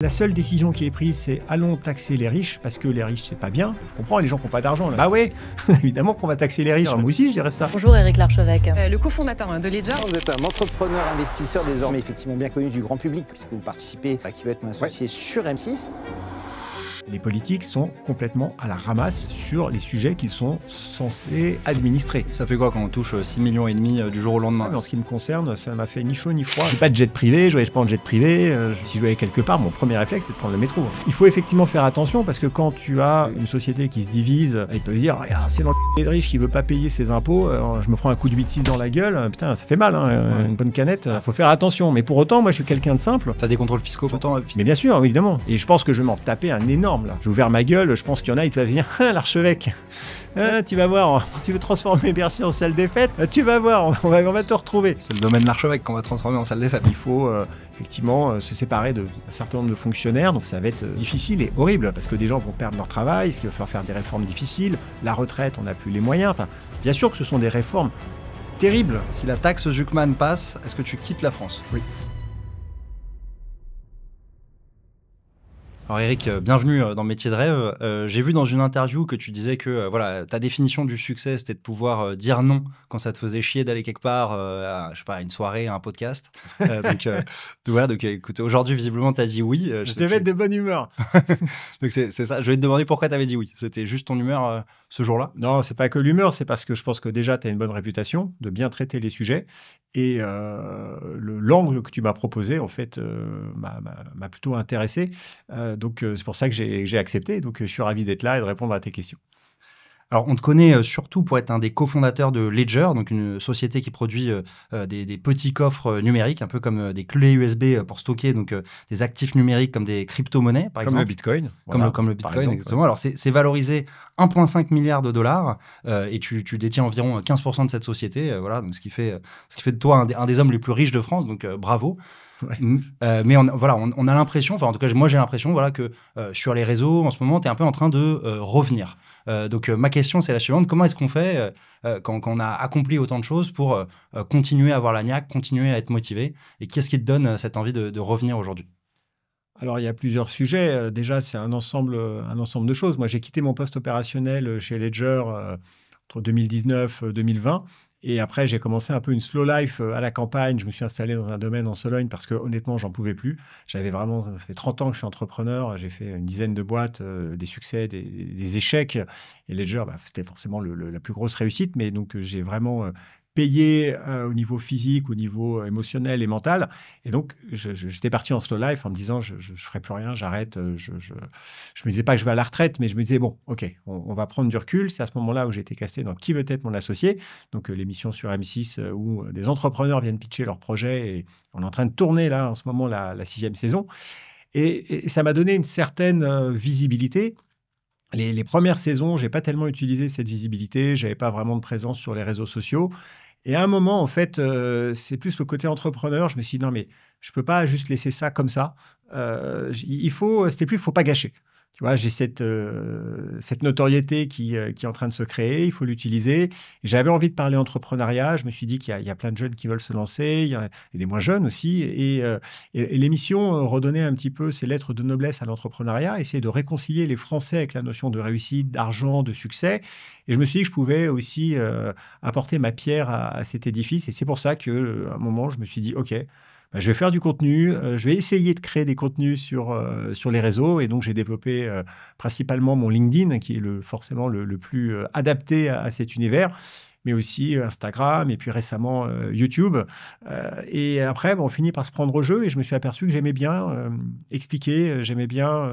La seule décision qui est prise, c'est allons taxer les riches, parce que les riches, c'est pas bien. Je comprends, les gens qui n'ont pas d'argent. Bah ouais, évidemment qu'on va taxer les riches. Moi aussi, je dirais ça. Bonjour Éric Larchevêque. Le cofondateur de Ledger. Vous êtes un entrepreneur investisseur désormais effectivement bien connu du grand public, puisque vous participez à Qui veut être mon associé sur M6. Les politiques sont complètement à la ramasse sur les sujets qu'ils sont censés administrer. Ça fait quoi quand on touche 6,5 millions du jour au lendemain? En ce qui me concerne, ça m'a fait ni chaud ni froid. J'ai pas de jet privé, je voyage pas en jet privé. Si je vais aller quelque part, mon premier réflexe, c'est de prendre le métro. Il faut effectivement faire attention parce que quand tu as une société qui se divise, ils peuvent dire regarde, c'est l'enculé de riche qui veut pas payer ses impôts, je me prends un coup de 8-6 dans la gueule, putain, ça fait mal, hein, une bonne canette. Faut faire attention. Mais pour autant, moi, je suis quelqu'un de simple. T'as des contrôles fiscaux pourtant? Mais bien sûr, évidemment. Et je pense que je vais m'en taper un énorme là. J'ai ouvert ma gueule, je pense qu'il y en a, ils te vont venir, l'archevêque. Tu vas voir, tu veux transformer Bercy en salle des fêtes, tu vas voir, on va te retrouver. C'est le domaine de l'archevêque qu'on va transformer en salle des fêtes. Il faut effectivement se séparer d'un certain nombre de fonctionnaires, donc ça va être difficile et horrible, parce que des gens vont perdre leur travail, ce qui va falloir faire des réformes difficiles, la retraite, on n'a plus les moyens, enfin, bien sûr que ce sont des réformes terribles. Si la taxe Zuckman passe, est-ce que tu quittes la France? Oui. Alors Eric, bienvenue dans Métier de rêve. J'ai vu dans une interview que tu disais que voilà, ta définition du succès, c'était de pouvoir dire non quand ça te faisait chier d'aller quelque part, à, je sais pas, à une soirée, à un podcast. Donc écoute, aujourd'hui, visiblement, tu as dit oui. Je devais être de bonne humeur. Donc c'est ça. Je vais te demander pourquoi tu avais dit oui. C'était juste ton humeur ce jour-là? Non, c'est pas que l'humeur, c'est parce que je pense que déjà, tu as une bonne réputation de bien traiter les sujets. Et l'angle que tu m'as proposé, en fait, m'a plutôt intéressé. Donc, c'est pour ça que j'ai accepté. Donc, je suis ravi d'être là et de répondre à tes questions. Alors, on te connaît surtout pour être un des cofondateurs de Ledger, donc une société qui produit des petits coffres numériques, un peu comme des clés USB pour stocker donc, des actifs numériques comme des crypto-monnaies, par exemple. Comme le Bitcoin. Voilà, comme le Bitcoin, exemple, exactement. Alors, c'est valorisé 1,5 milliard de dollars et tu détiens environ 15% de cette société, voilà, donc ce qui fait de toi un des hommes les plus riches de France, donc bravo. Ouais. Mais on a l'impression, enfin en tout cas moi j'ai l'impression voilà, que sur les réseaux en ce moment tu es un peu en train de revenir. Donc ma question c'est la suivante, comment est-ce qu'on fait quand on a accompli autant de choses pour continuer à avoir la niaque, continuer à être motivé, et qu'est-ce qui te donne cette envie de revenir aujourd'hui? Alors, il y a plusieurs sujets. Déjà, c'est un ensemble de choses. Moi, j'ai quitté mon poste opérationnel chez Ledger entre 2019 et 2020. Et après, j'ai commencé un peu une slow life à la campagne. Je me suis installé dans un domaine en Sologne parce que honnêtement, j'en pouvais plus. Ça fait 30 ans que je suis entrepreneur. J'ai fait une dizaine de boîtes, des succès, des échecs. Et Ledger, c'était forcément la plus grosse réussite. Mais donc, j'ai vraiment payé au niveau physique, au niveau émotionnel et mental. Et donc, j'étais parti en slow life en me disant, je ne ferai plus rien, j'arrête. Je me disais pas que je vais à la retraite, mais je me disais, bon, OK, on va prendre du recul. C'est à ce moment-là où j'ai été casté dans Qui veut être mon associé, donc l'émission sur M6 où des entrepreneurs viennent pitcher leurs projets. Et on est en train de tourner là, en ce moment, la 6e saison. Et ça m'a donné une certaine visibilité. Les premières saisons, je n'ai pas tellement utilisé cette visibilité. Je n'avais pas vraiment de présence sur les réseaux sociaux. Et à un moment, en fait, c'est plus le côté entrepreneur. Je me suis dit, non, mais je ne peux pas juste laisser ça comme ça. Il faut pas gâcher. Tu vois, j'ai cette notoriété qui est en train de se créer, il faut l'utiliser. Et j'avais envie de parler entrepreneuriat. Je me suis dit qu'il y a plein de jeunes qui veulent se lancer, il y a des moins jeunes aussi. Et l'émission redonnait un petit peu ses lettres de noblesse à l'entrepreneuriat, essayer de réconcilier les Français avec la notion de réussite, d'argent, de succès. Et je me suis dit que je pouvais aussi apporter ma pierre à cet édifice. Et c'est pour ça qu'à un moment, je me suis dit, OK, je vais faire du contenu, je vais essayer de créer des contenus sur les réseaux. Et donc, j'ai développé principalement mon LinkedIn, qui est forcément le plus adapté à cet univers, mais aussi Instagram et puis récemment YouTube. Et après, on finit par se prendre au jeu et je me suis aperçu que j'aimais bien expliquer, j'aimais bien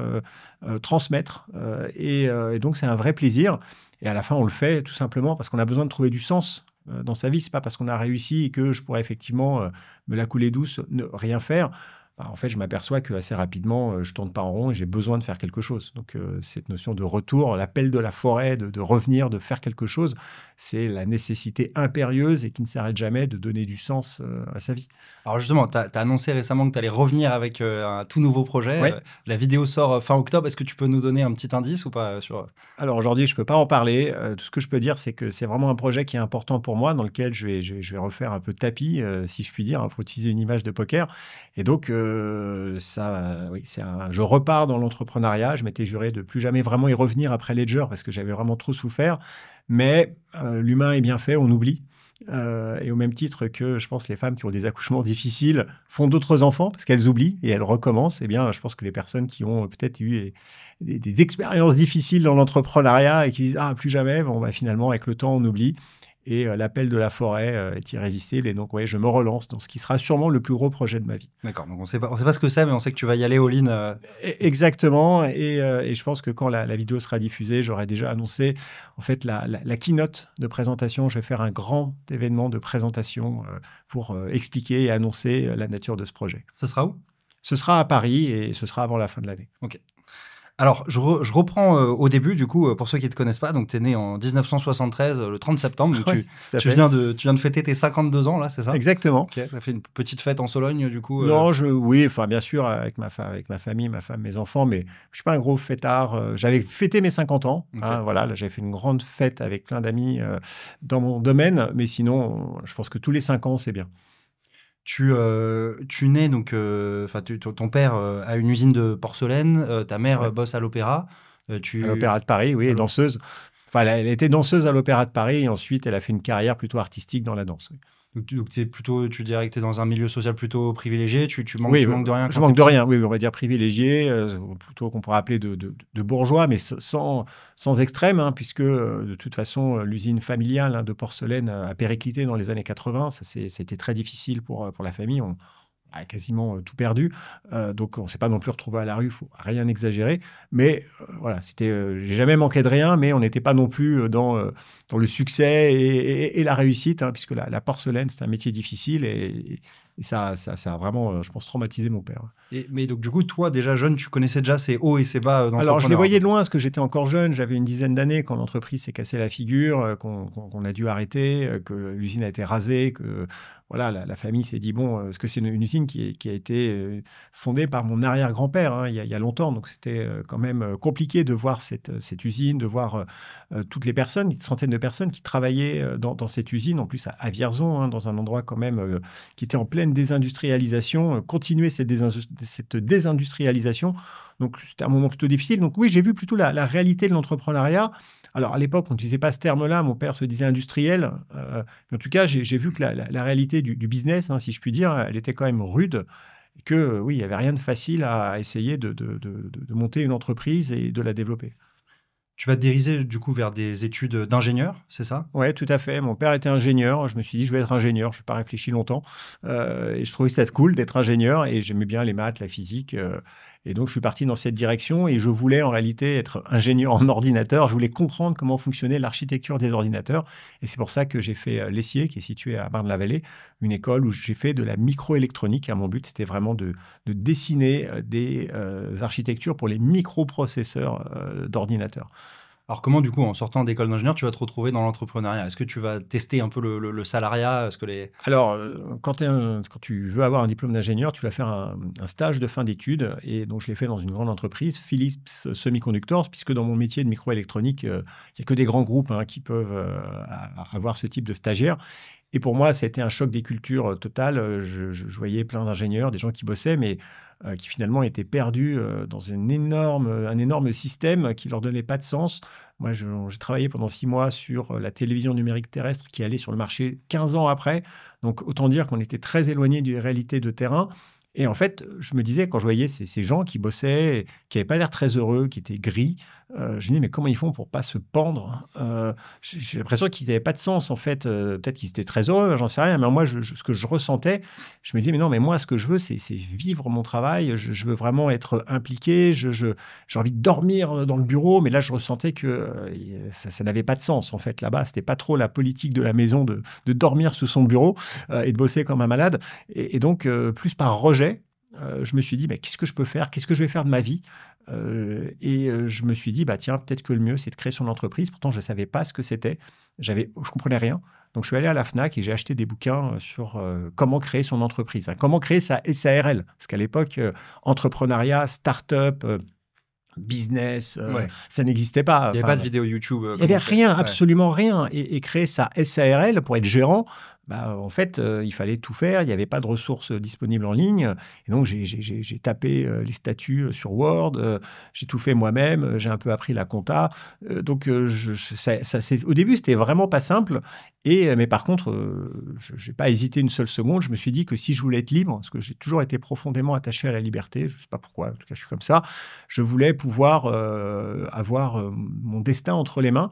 transmettre. Et donc, c'est un vrai plaisir. Et à la fin, on le fait tout simplement parce qu'on a besoin de trouver du sens dans sa vie. Ce n'est pas parce qu'on a réussi et que je pourrais effectivement me la couler douce, ne rien faire. En fait, je m'aperçois qu'assez rapidement, je ne tourne pas en rond et j'ai besoin de faire quelque chose. Donc, cette notion de retour, l'appel de la forêt, de revenir, de faire quelque chose, c'est la nécessité impérieuse et qui ne s'arrête jamais de donner du sens à sa vie. Alors justement, tu as annoncé récemment que tu allais revenir avec un tout nouveau projet. Ouais. La vidéo sort fin octobre. Est-ce que tu peux nous donner un petit indice ou pas sur... Alors aujourd'hui, je ne peux pas en parler. Tout ce que je peux dire, c'est que c'est vraiment un projet qui est important pour moi, dans lequel je vais refaire un peu de tapis, si je puis dire, pour utiliser une image de poker. Et donc, oui, je repars dans l'entrepreneuriat. Je m'étais juré de plus jamais vraiment y revenir après Ledger parce que j'avais vraiment trop souffert. Mais l'humain est bien fait, on oublie. Et au même titre que je pense les femmes qui ont des accouchements difficiles font d'autres enfants parce qu'elles oublient et elles recommencent, eh bien, je pense que les personnes qui ont peut-être eu des expériences difficiles dans l'entrepreneuriat et qui disent « Ah, plus jamais », bon, bah, finalement, avec le temps, on oublie. Et l'appel de la forêt est irrésistible. Et donc, ouais, je me relance dans ce qui sera sûrement le plus gros projet de ma vie. D'accord. Donc, on sait pas ce que c'est, mais on sait que tu vas y aller all-in. Exactement. Et je pense que quand la vidéo sera diffusée, j'aurai déjà annoncé en fait la keynote de présentation. Je vais faire un grand événement de présentation pour expliquer et annoncer la nature de ce projet. Ce sera où? Ce sera à Paris et ce sera avant la fin de l'année. OK. Alors, je reprends au début, du coup, pour ceux qui ne te connaissent pas. Donc, tu es né en 1973, le 30 septembre. Donc, Ouais, tu viens de fêter tes 52 ans, là, c'est ça? Exactement. OK. Tu as fait une petite fête en Sologne, du coup? Non, oui, enfin, bien sûr, avec ma famille, ma femme, mes enfants, mais je ne suis pas un gros fêtard. J'avais fêté mes 50 ans. OK. Voilà, là, j'avais fait une grande fête avec plein d'amis dans mon domaine. Mais sinon, je pense que tous les 5 ans, c'est bien. Tu nais donc, ton père a une usine de porcelaine, ta mère Ouais. bosse à l'opéra. À l'Opéra de Paris, oui, et danseuse. Enfin, elle était danseuse à l'Opéra de Paris et ensuite, elle a fait une carrière plutôt artistique dans la danse. Oui. Donc tu dirais que tu es dans un milieu social plutôt privilégié, tu manques Oui, tu manques de rien je quand manque t'es de petit? rien, oui, on va dire privilégié, plutôt qu'on pourrait appeler de bourgeois, mais sans extrême, hein, puisque de toute façon, l'usine familiale de porcelaine a périclité dans les années 80. C'était très difficile pour la famille. On a quasiment tout perdu. Donc, on ne s'est pas non plus retrouvé à la rue, il ne faut rien exagérer. Mais voilà, j'ai jamais manqué de rien, mais on n'était pas non plus dans le succès et la réussite, hein, puisque la porcelaine, c'est un métier difficile et ça a vraiment, je pense, traumatisé mon père. Mais donc, du coup, toi, déjà jeune, tu connaissais déjà ces hauts et ces bas d'entrepreneur? Alors, je les voyais de loin parce que j'étais encore jeune. J'avais une dizaine d'années quand l'entreprise s'est cassée la figure, qu'on a dû arrêter, que l'usine a été rasée, que voilà, la famille s'est dit, bon, parce que c'est une usine qui a été fondée par mon arrière-grand-père, hein, il y a longtemps. Donc, c'était quand même compliqué de voir cette usine, de voir toutes les personnes, des centaines de personnes qui travaillaient dans cette usine, en plus à Vierzon, hein, dans un endroit quand même qui était en pleine désindustrialisation, continuer cette désindustrialisation. Donc, c'était un moment plutôt difficile. Donc, oui, j'ai vu plutôt la réalité de l'entrepreneuriat. Alors, à l'époque, on n'utilisait pas ce terme-là. Mon père se disait industriel. Mais en tout cas, j'ai vu que la réalité du business, hein, si je puis dire, elle était quand même rude. Et que, oui, il n'y avait rien de facile à essayer de monter une entreprise et de la développer. Tu vas te diriger, du coup, vers des études d'ingénieur, c'est ça? Oui, tout à fait. Mon père était ingénieur. Je me suis dit, je vais être ingénieur. Je n'ai pas réfléchi longtemps. Et je trouvais ça cool d'être ingénieur. Et j'aimais bien les maths, la physique. Et donc, je suis parti dans cette direction. Et je voulais en réalité être ingénieur en ordinateur. Je voulais comprendre comment fonctionnait l'architecture des ordinateurs. Et c'est pour ça que j'ai fait l'Essier, qui est situé à Marne-la-Vallée, une école où j'ai fait de la microélectronique. Et mon but, c'était vraiment de dessiner des architectures pour les microprocesseurs d'ordinateurs. Alors, comment, du coup, en sortant d'école d'ingénieur, tu vas te retrouver dans l'entrepreneuriat? Est-ce que tu vas tester un peu le salariat? Alors, quand tu veux avoir un diplôme d'ingénieur, tu vas faire un stage de fin d'études. Et donc, je l'ai fait dans une grande entreprise, Philips Semiconductors, puisque dans mon métier de microélectronique, il n'y a que des grands groupes qui peuvent avoir ce type de stagiaire. Et pour moi, ça a été un choc des cultures total. Je voyais plein d'ingénieurs, des gens qui bossaient, mais qui finalement étaient perdus dans un énorme système qui ne leur donnait pas de sens. Moi, j'ai travaillé pendant 6 mois sur la télévision numérique terrestre qui allait sur le marché 15 ans après. Donc, autant dire qu'on était très éloigné des réalités de terrain. Et en fait, je me disais, quand je voyais ces gens qui bossaient, qui n'avaient pas l'air très heureux, qui étaient gris, je me disais, mais comment ils font pour ne pas se pendre? J'ai l'impression qu'ils n'avaient pas de sens, en fait. Peut-être qu'ils étaient très heureux, j'en sais rien. Mais moi, ce que je ressentais, je me disais, mais non, mais moi, ce que je veux, c'est vivre mon travail. Je veux vraiment être impliqué. J'ai envie de dormir dans le bureau. Mais là, je ressentais que ça n'avait pas de sens, en fait, là-bas. Ce n'était pas trop la politique de la maison de dormir sous son bureau et de bosser comme un malade. Et donc, plus par rejet, je me suis dit, mais qu'est-ce que je peux faire? Qu'est-ce que je vais faire de ma vie? Je me suis dit, bah, tiens, peut-être que le mieux, c'est de créer son entreprise. Pourtant, je ne savais pas ce que c'était. Je ne comprenais rien. Donc, je suis allé à la Fnac et j'ai acheté des bouquins sur comment créer son entreprise, hein, comment créer sa SARL. Parce qu'à l'époque, entrepreneuriat, start-up, business, ça n'existait pas. Il n'y avait pas de vidéo YouTube. Il n'y avait rien, absolument rien. Et créer sa SARL pour être gérant, en fait, il fallait tout faire. Il n'y avait pas de ressources disponibles en ligne. Et donc, j'ai tapé les statuts sur Word. J'ai tout fait moi-même. J'ai un peu appris la compta. Donc, au début, c'était vraiment pas simple. Mais par contre, je n'ai pas hésité une seule seconde. Je me suis dit que si je voulais être libre, parce que j'ai toujours été profondément attaché à la liberté, je ne sais pas pourquoi, en tout cas, je suis comme ça, je voulais pouvoir avoir mon destin entre les mains.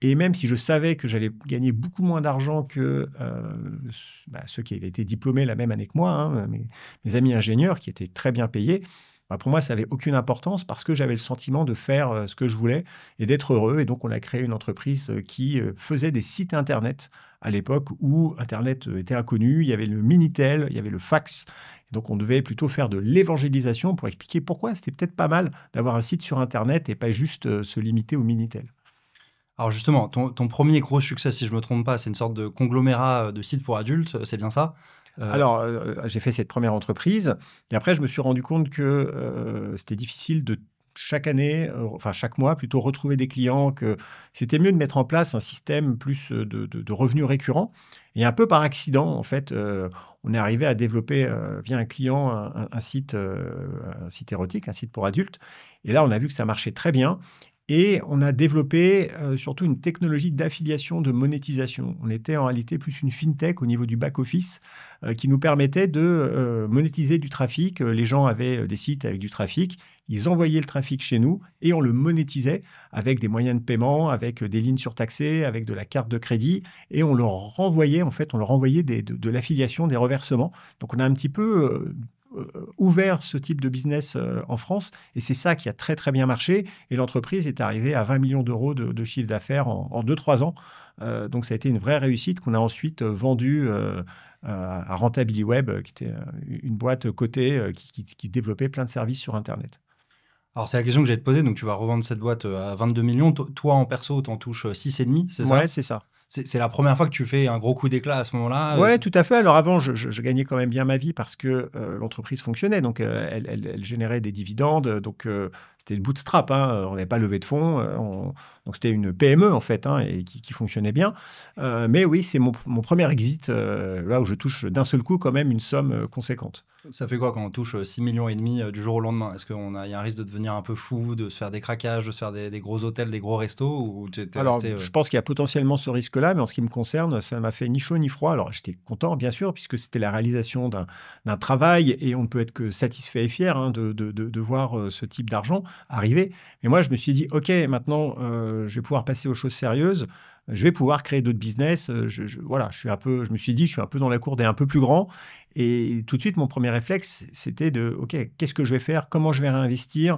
Et même si je savais que j'allais gagner beaucoup moins d'argent que ceux qui avaient été diplômés la même année que moi, hein, mes amis ingénieurs qui étaient très bien payés, pour moi, ça n'avait aucune importance parce que j'avais le sentiment de faire ce que je voulais et d'être heureux. Et donc, on a créé une entreprise qui faisait des sites Internet à l'époque où Internet était inconnu. Il y avait le Minitel, il y avait le fax. Donc, on devait plutôt faire de l'évangélisation pour expliquer pourquoi c'était peut-être pas mal d'avoir un site sur Internet et pas juste se limiter au Minitel. Alors justement, ton premier gros succès, si je ne me trompe pas, c'est une sorte de conglomérat de sites pour adultes, c'est bien ça? Alors, j'ai fait cette première entreprise et après je me suis rendu compte que, c'était difficile de chaque année, enfin chaque mois plutôt, retrouver des clients, que c'était mieux de mettre en place un système plus, de revenus récurrents et un peu par accident, en fait, on est arrivé à développer, via un client un site érotique, un site pour adultes et là, on a vu que ça marchait très bien et on a développé, surtout une technologie d'affiliation, de monétisation. On était en réalité plus une fintech au niveau du back-office, qui nous permettait de, monétiser du trafic. Les gens avaient, des sites avec du trafic. Ils envoyaient le trafic chez nous et on le monétisait avec des moyens de paiement, avec, des lignes surtaxées, avec de la carte de crédit et on leur renvoyait, en fait, de l'affiliation, des reversements. Donc on a un petit peu, ouvert ce type de business en France et c'est ça qui a très très bien marché et l'entreprise est arrivée à 20 millions d'euros de chiffre d'affaires en 2-3 ans. Donc ça a été une vraie réussite qu'on a ensuite vendue à Rentability Web, qui était une boîte cotée qui développait plein de services sur Internet. Alors c'est la question que j'allais te poser, donc tu vas revendre cette boîte à 22 millions. Toi en perso, tu en touches 6,5, c'est ça? Ouais, c'est ça. C'est la première fois que tu fais un gros coup d'éclat à ce moment-là? Ouais, tout à fait. Alors avant, je gagnais quand même bien ma vie parce que l'entreprise fonctionnait. Donc, elle générait des dividendes. Donc, c'était le bootstrap. Hein, on n'avait pas levé de fonds. Donc, c'était une PME, en fait, hein, et qui fonctionnait bien. Mais oui, c'est mon premier exit, là où je touche d'un seul coup quand même une somme conséquente. Ça fait quoi quand on touche 6,5 millions du jour au lendemain? Est-ce qu'il y a un risque de devenir un peu fou, de se faire des craquages, de se faire des gros hôtels, des gros restos, ou t'es Alors, resté... je pense qu'il y a potentiellement ce risque-là, mais en ce qui me concerne, ça m'a fait ni chaud ni froid. Alors, j'étais content, bien sûr, puisque c'était la réalisation d'un travail et on ne peut être que satisfait et fier, hein, de voir ce type d'argent arriver. Mais moi, je me suis dit, OK, maintenant, je vais pouvoir passer aux choses sérieuses. Je vais pouvoir créer d'autres business. Voilà, je me suis dit, je suis un peu dans la cour des un peu plus grands. Et tout de suite, mon premier réflexe, c'était OK, qu'est-ce que je vais faire? Comment je vais réinvestir?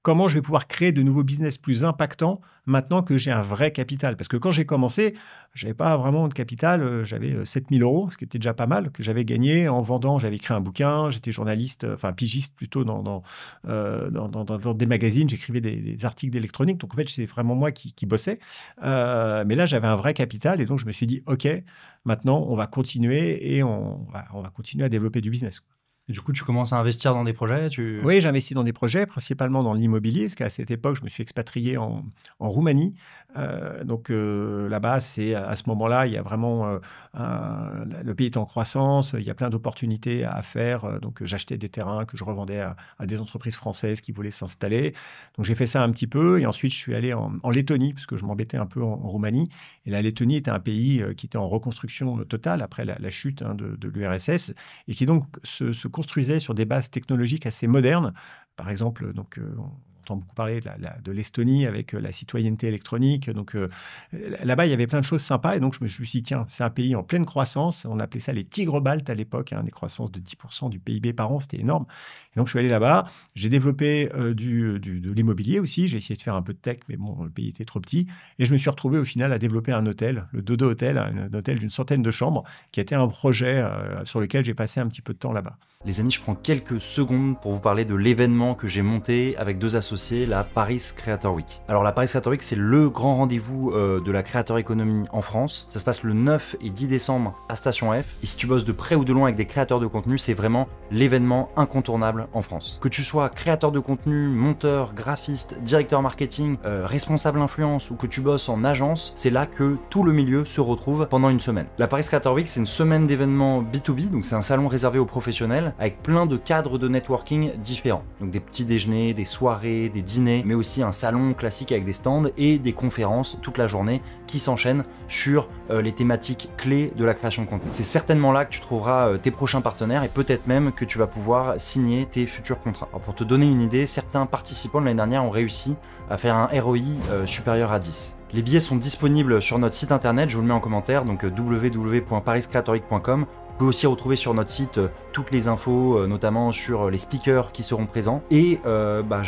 Comment je vais pouvoir créer de nouveaux business plus impactants maintenant que j'ai un vrai capital? Parce que quand j'ai commencé, je n'avais pas vraiment de capital. J'avais 7 000 €, ce qui était déjà pas mal, que j'avais gagné en vendant. J'avais écrit un bouquin, j'étais journaliste, enfin pigiste plutôt dans des magazines. J'écrivais des articles d'électronique. Donc en fait, c'est vraiment moi qui bossais. Mais là, j'avais un vrai capital et donc je me suis dit, OK, maintenant, on va continuer et on va continuer à développer du business. Et du coup, tu commences à investir dans des projets? Oui, j'investis dans des projets, principalement dans l'immobilier, parce qu'à cette époque, je me suis expatrié en Roumanie. Donc là-bas, à ce moment-là, il y a vraiment le pays est en croissance, il y a plein d'opportunités à faire. Donc j'achetais des terrains que je revendais à des entreprises françaises qui voulaient s'installer. Donc j'ai fait ça un petit peu et ensuite je suis allé en Lettonie, parce que je m'embêtais un peu en Roumanie. Et la Lettonie était un pays qui était en reconstruction totale après la chute, hein, de l'URSS et qui donc se construisait sur des bases technologiques assez modernes. Par exemple, donc, on entend beaucoup parler de l'Estonie avec la citoyenneté électronique. Donc, là-bas, il y avait plein de choses sympas. Et donc, je me suis dit, tiens, c'est un pays en pleine croissance. On appelait ça les tigres baltes à l'époque, hein, des croissances de 10% du PIB par an. C'était énorme. Et donc, je suis allé là-bas. J'ai développé de l'immobilier aussi. J'ai essayé de faire un peu de tech, mais bon, le pays était trop petit. Et je me suis retrouvé au final à développer un hôtel, le Dodo Hotel, un hôtel d'une centaine de chambres, qui était un projet sur lequel j'ai passé un petit peu de temps là-bas. Les amis, je prends quelques secondes pour vous parler de l'événement que j'ai monté avec 2 associés, la Paris Creator Week. Alors la Paris Creator Week, c'est le grand rendez-vous de la Creator Economy en France. Ça se passe le 9 et 10 décembre à Station F. Et si tu bosses de près ou de loin avec des créateurs de contenu, c'est vraiment l'événement incontournable en France. Que tu sois créateur de contenu, monteur, graphiste, directeur marketing, responsable influence ou que tu bosses en agence, c'est là que tout le milieu se retrouve pendant une semaine. La Paris Creator Week, c'est une semaine d'événements B2B, donc c'est un salon réservé aux professionnels avec plein de cadres de networking différents. Donc des petits déjeuners, des soirées, des dîners, mais aussi un salon classique avec des stands et des conférences toute la journée qui s'enchaînent sur les thématiques clés de la création de contenu. C'est certainement là que tu trouveras tes prochains partenaires et peut-être même que tu vas pouvoir signer tes futurs contrats. Alors pour te donner une idée, certains participants de l'année dernière ont réussi à faire un ROI supérieur à 10. Les billets sont disponibles sur notre site internet, je vous le mets en commentaire, donc www.pariscreatorweek.com. Vous pouvez aussi retrouver sur notre site toutes les infos, notamment sur les speakers qui seront présents. Et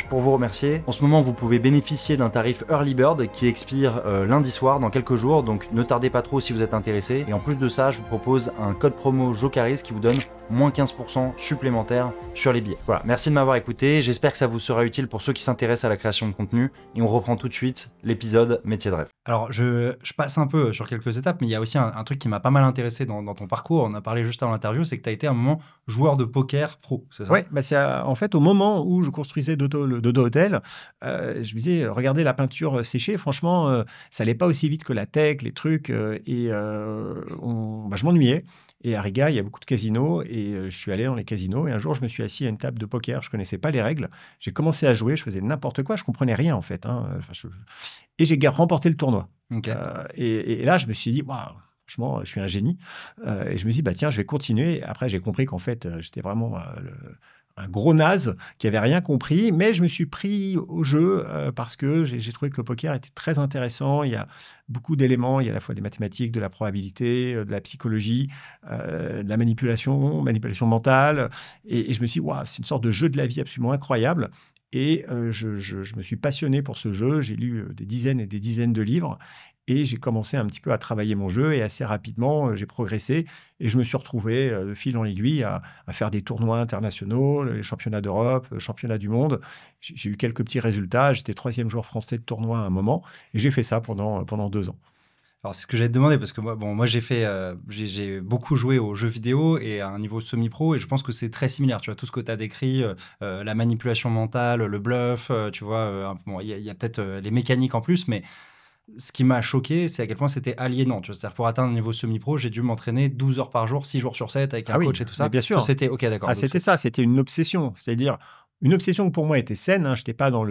pour vous remercier, en ce moment vous pouvez bénéficier d'un tarif Early Bird qui expire lundi soir dans quelques jours, donc ne tardez pas trop si vous êtes intéressé. Et en plus de ça, je vous propose un code promo Jocaris qui vous donne moins 15% supplémentaire sur les billets. Voilà, merci de m'avoir écouté, j'espère que ça vous sera utile pour ceux qui s'intéressent à la création de contenu. Et on reprend tout de suite l'épisode Métier de rêve. Alors je passe un peu sur quelques étapes, mais il y a aussi un truc qui m'a pas mal intéressé dans ton parcours, on a parlé juste avant l'interview, c'est que tu as été à un moment joueur de poker pro, c'est ça? Oui, c'est en fait au moment où je construisais le Dodo Hotel, je me disais, regardez la peinture séchée, franchement, ça allait pas aussi vite que la tech, les trucs, je m'ennuyais. Et à Riga, il y a beaucoup de casinos et je suis allé dans les casinos et un jour, je me suis assis à une table de poker. Je connaissais pas les règles. J'ai commencé à jouer, je faisais n'importe quoi, je comprenais rien en fait, hein. Et j'ai remporté le tournoi. Ok. Et là, je me suis dit, waouh, franchement, je suis un génie. Et je me suis dit, bah tiens, je vais continuer. Et après, j'ai compris qu'en fait, j'étais vraiment un gros naze qui avait rien compris, mais je me suis pris au jeu parce que j'ai trouvé que le poker était très intéressant. Il y a beaucoup d'éléments, il y a à la fois des mathématiques, de la probabilité, de la psychologie, de la manipulation mentale. Et je me suis dit, waouh, c'est une sorte de jeu de la vie absolument incroyable. Et je me suis passionné pour ce jeu. J'ai lu des dizaines et des dizaines de livres. Et j'ai commencé un petit peu à travailler mon jeu et assez rapidement, j'ai progressé et je me suis retrouvé de fil en aiguille à faire des tournois internationaux, les championnats d'Europe, championnats du monde. J'ai eu quelques petits résultats. J'étais 3e joueur français de tournoi à un moment et j'ai fait ça pendant 2 ans. Alors, c'est ce que j'allais te demander, parce que moi j'ai beaucoup joué aux jeux vidéo et à un niveau semi-pro, et je pense que c'est très similaire. Tu vois, tout ce que tu as décrit, la manipulation mentale, le bluff, tu vois, il y a peut-être les mécaniques en plus, mais ce qui m'a choqué, c'est à quel point c'était aliénant. Tu vois, c'est-à-dire, pour atteindre un niveau semi-pro, j'ai dû m'entraîner 12 heures par jour, 6 jours sur 7, avec un coach et tout ça. Bien sûr. C'était OK, d'accord. Ah, c'était ça, c'était une obsession. C'est-à-dire, une obsession qui pour moi était saine, hein. Je n'étais pas dans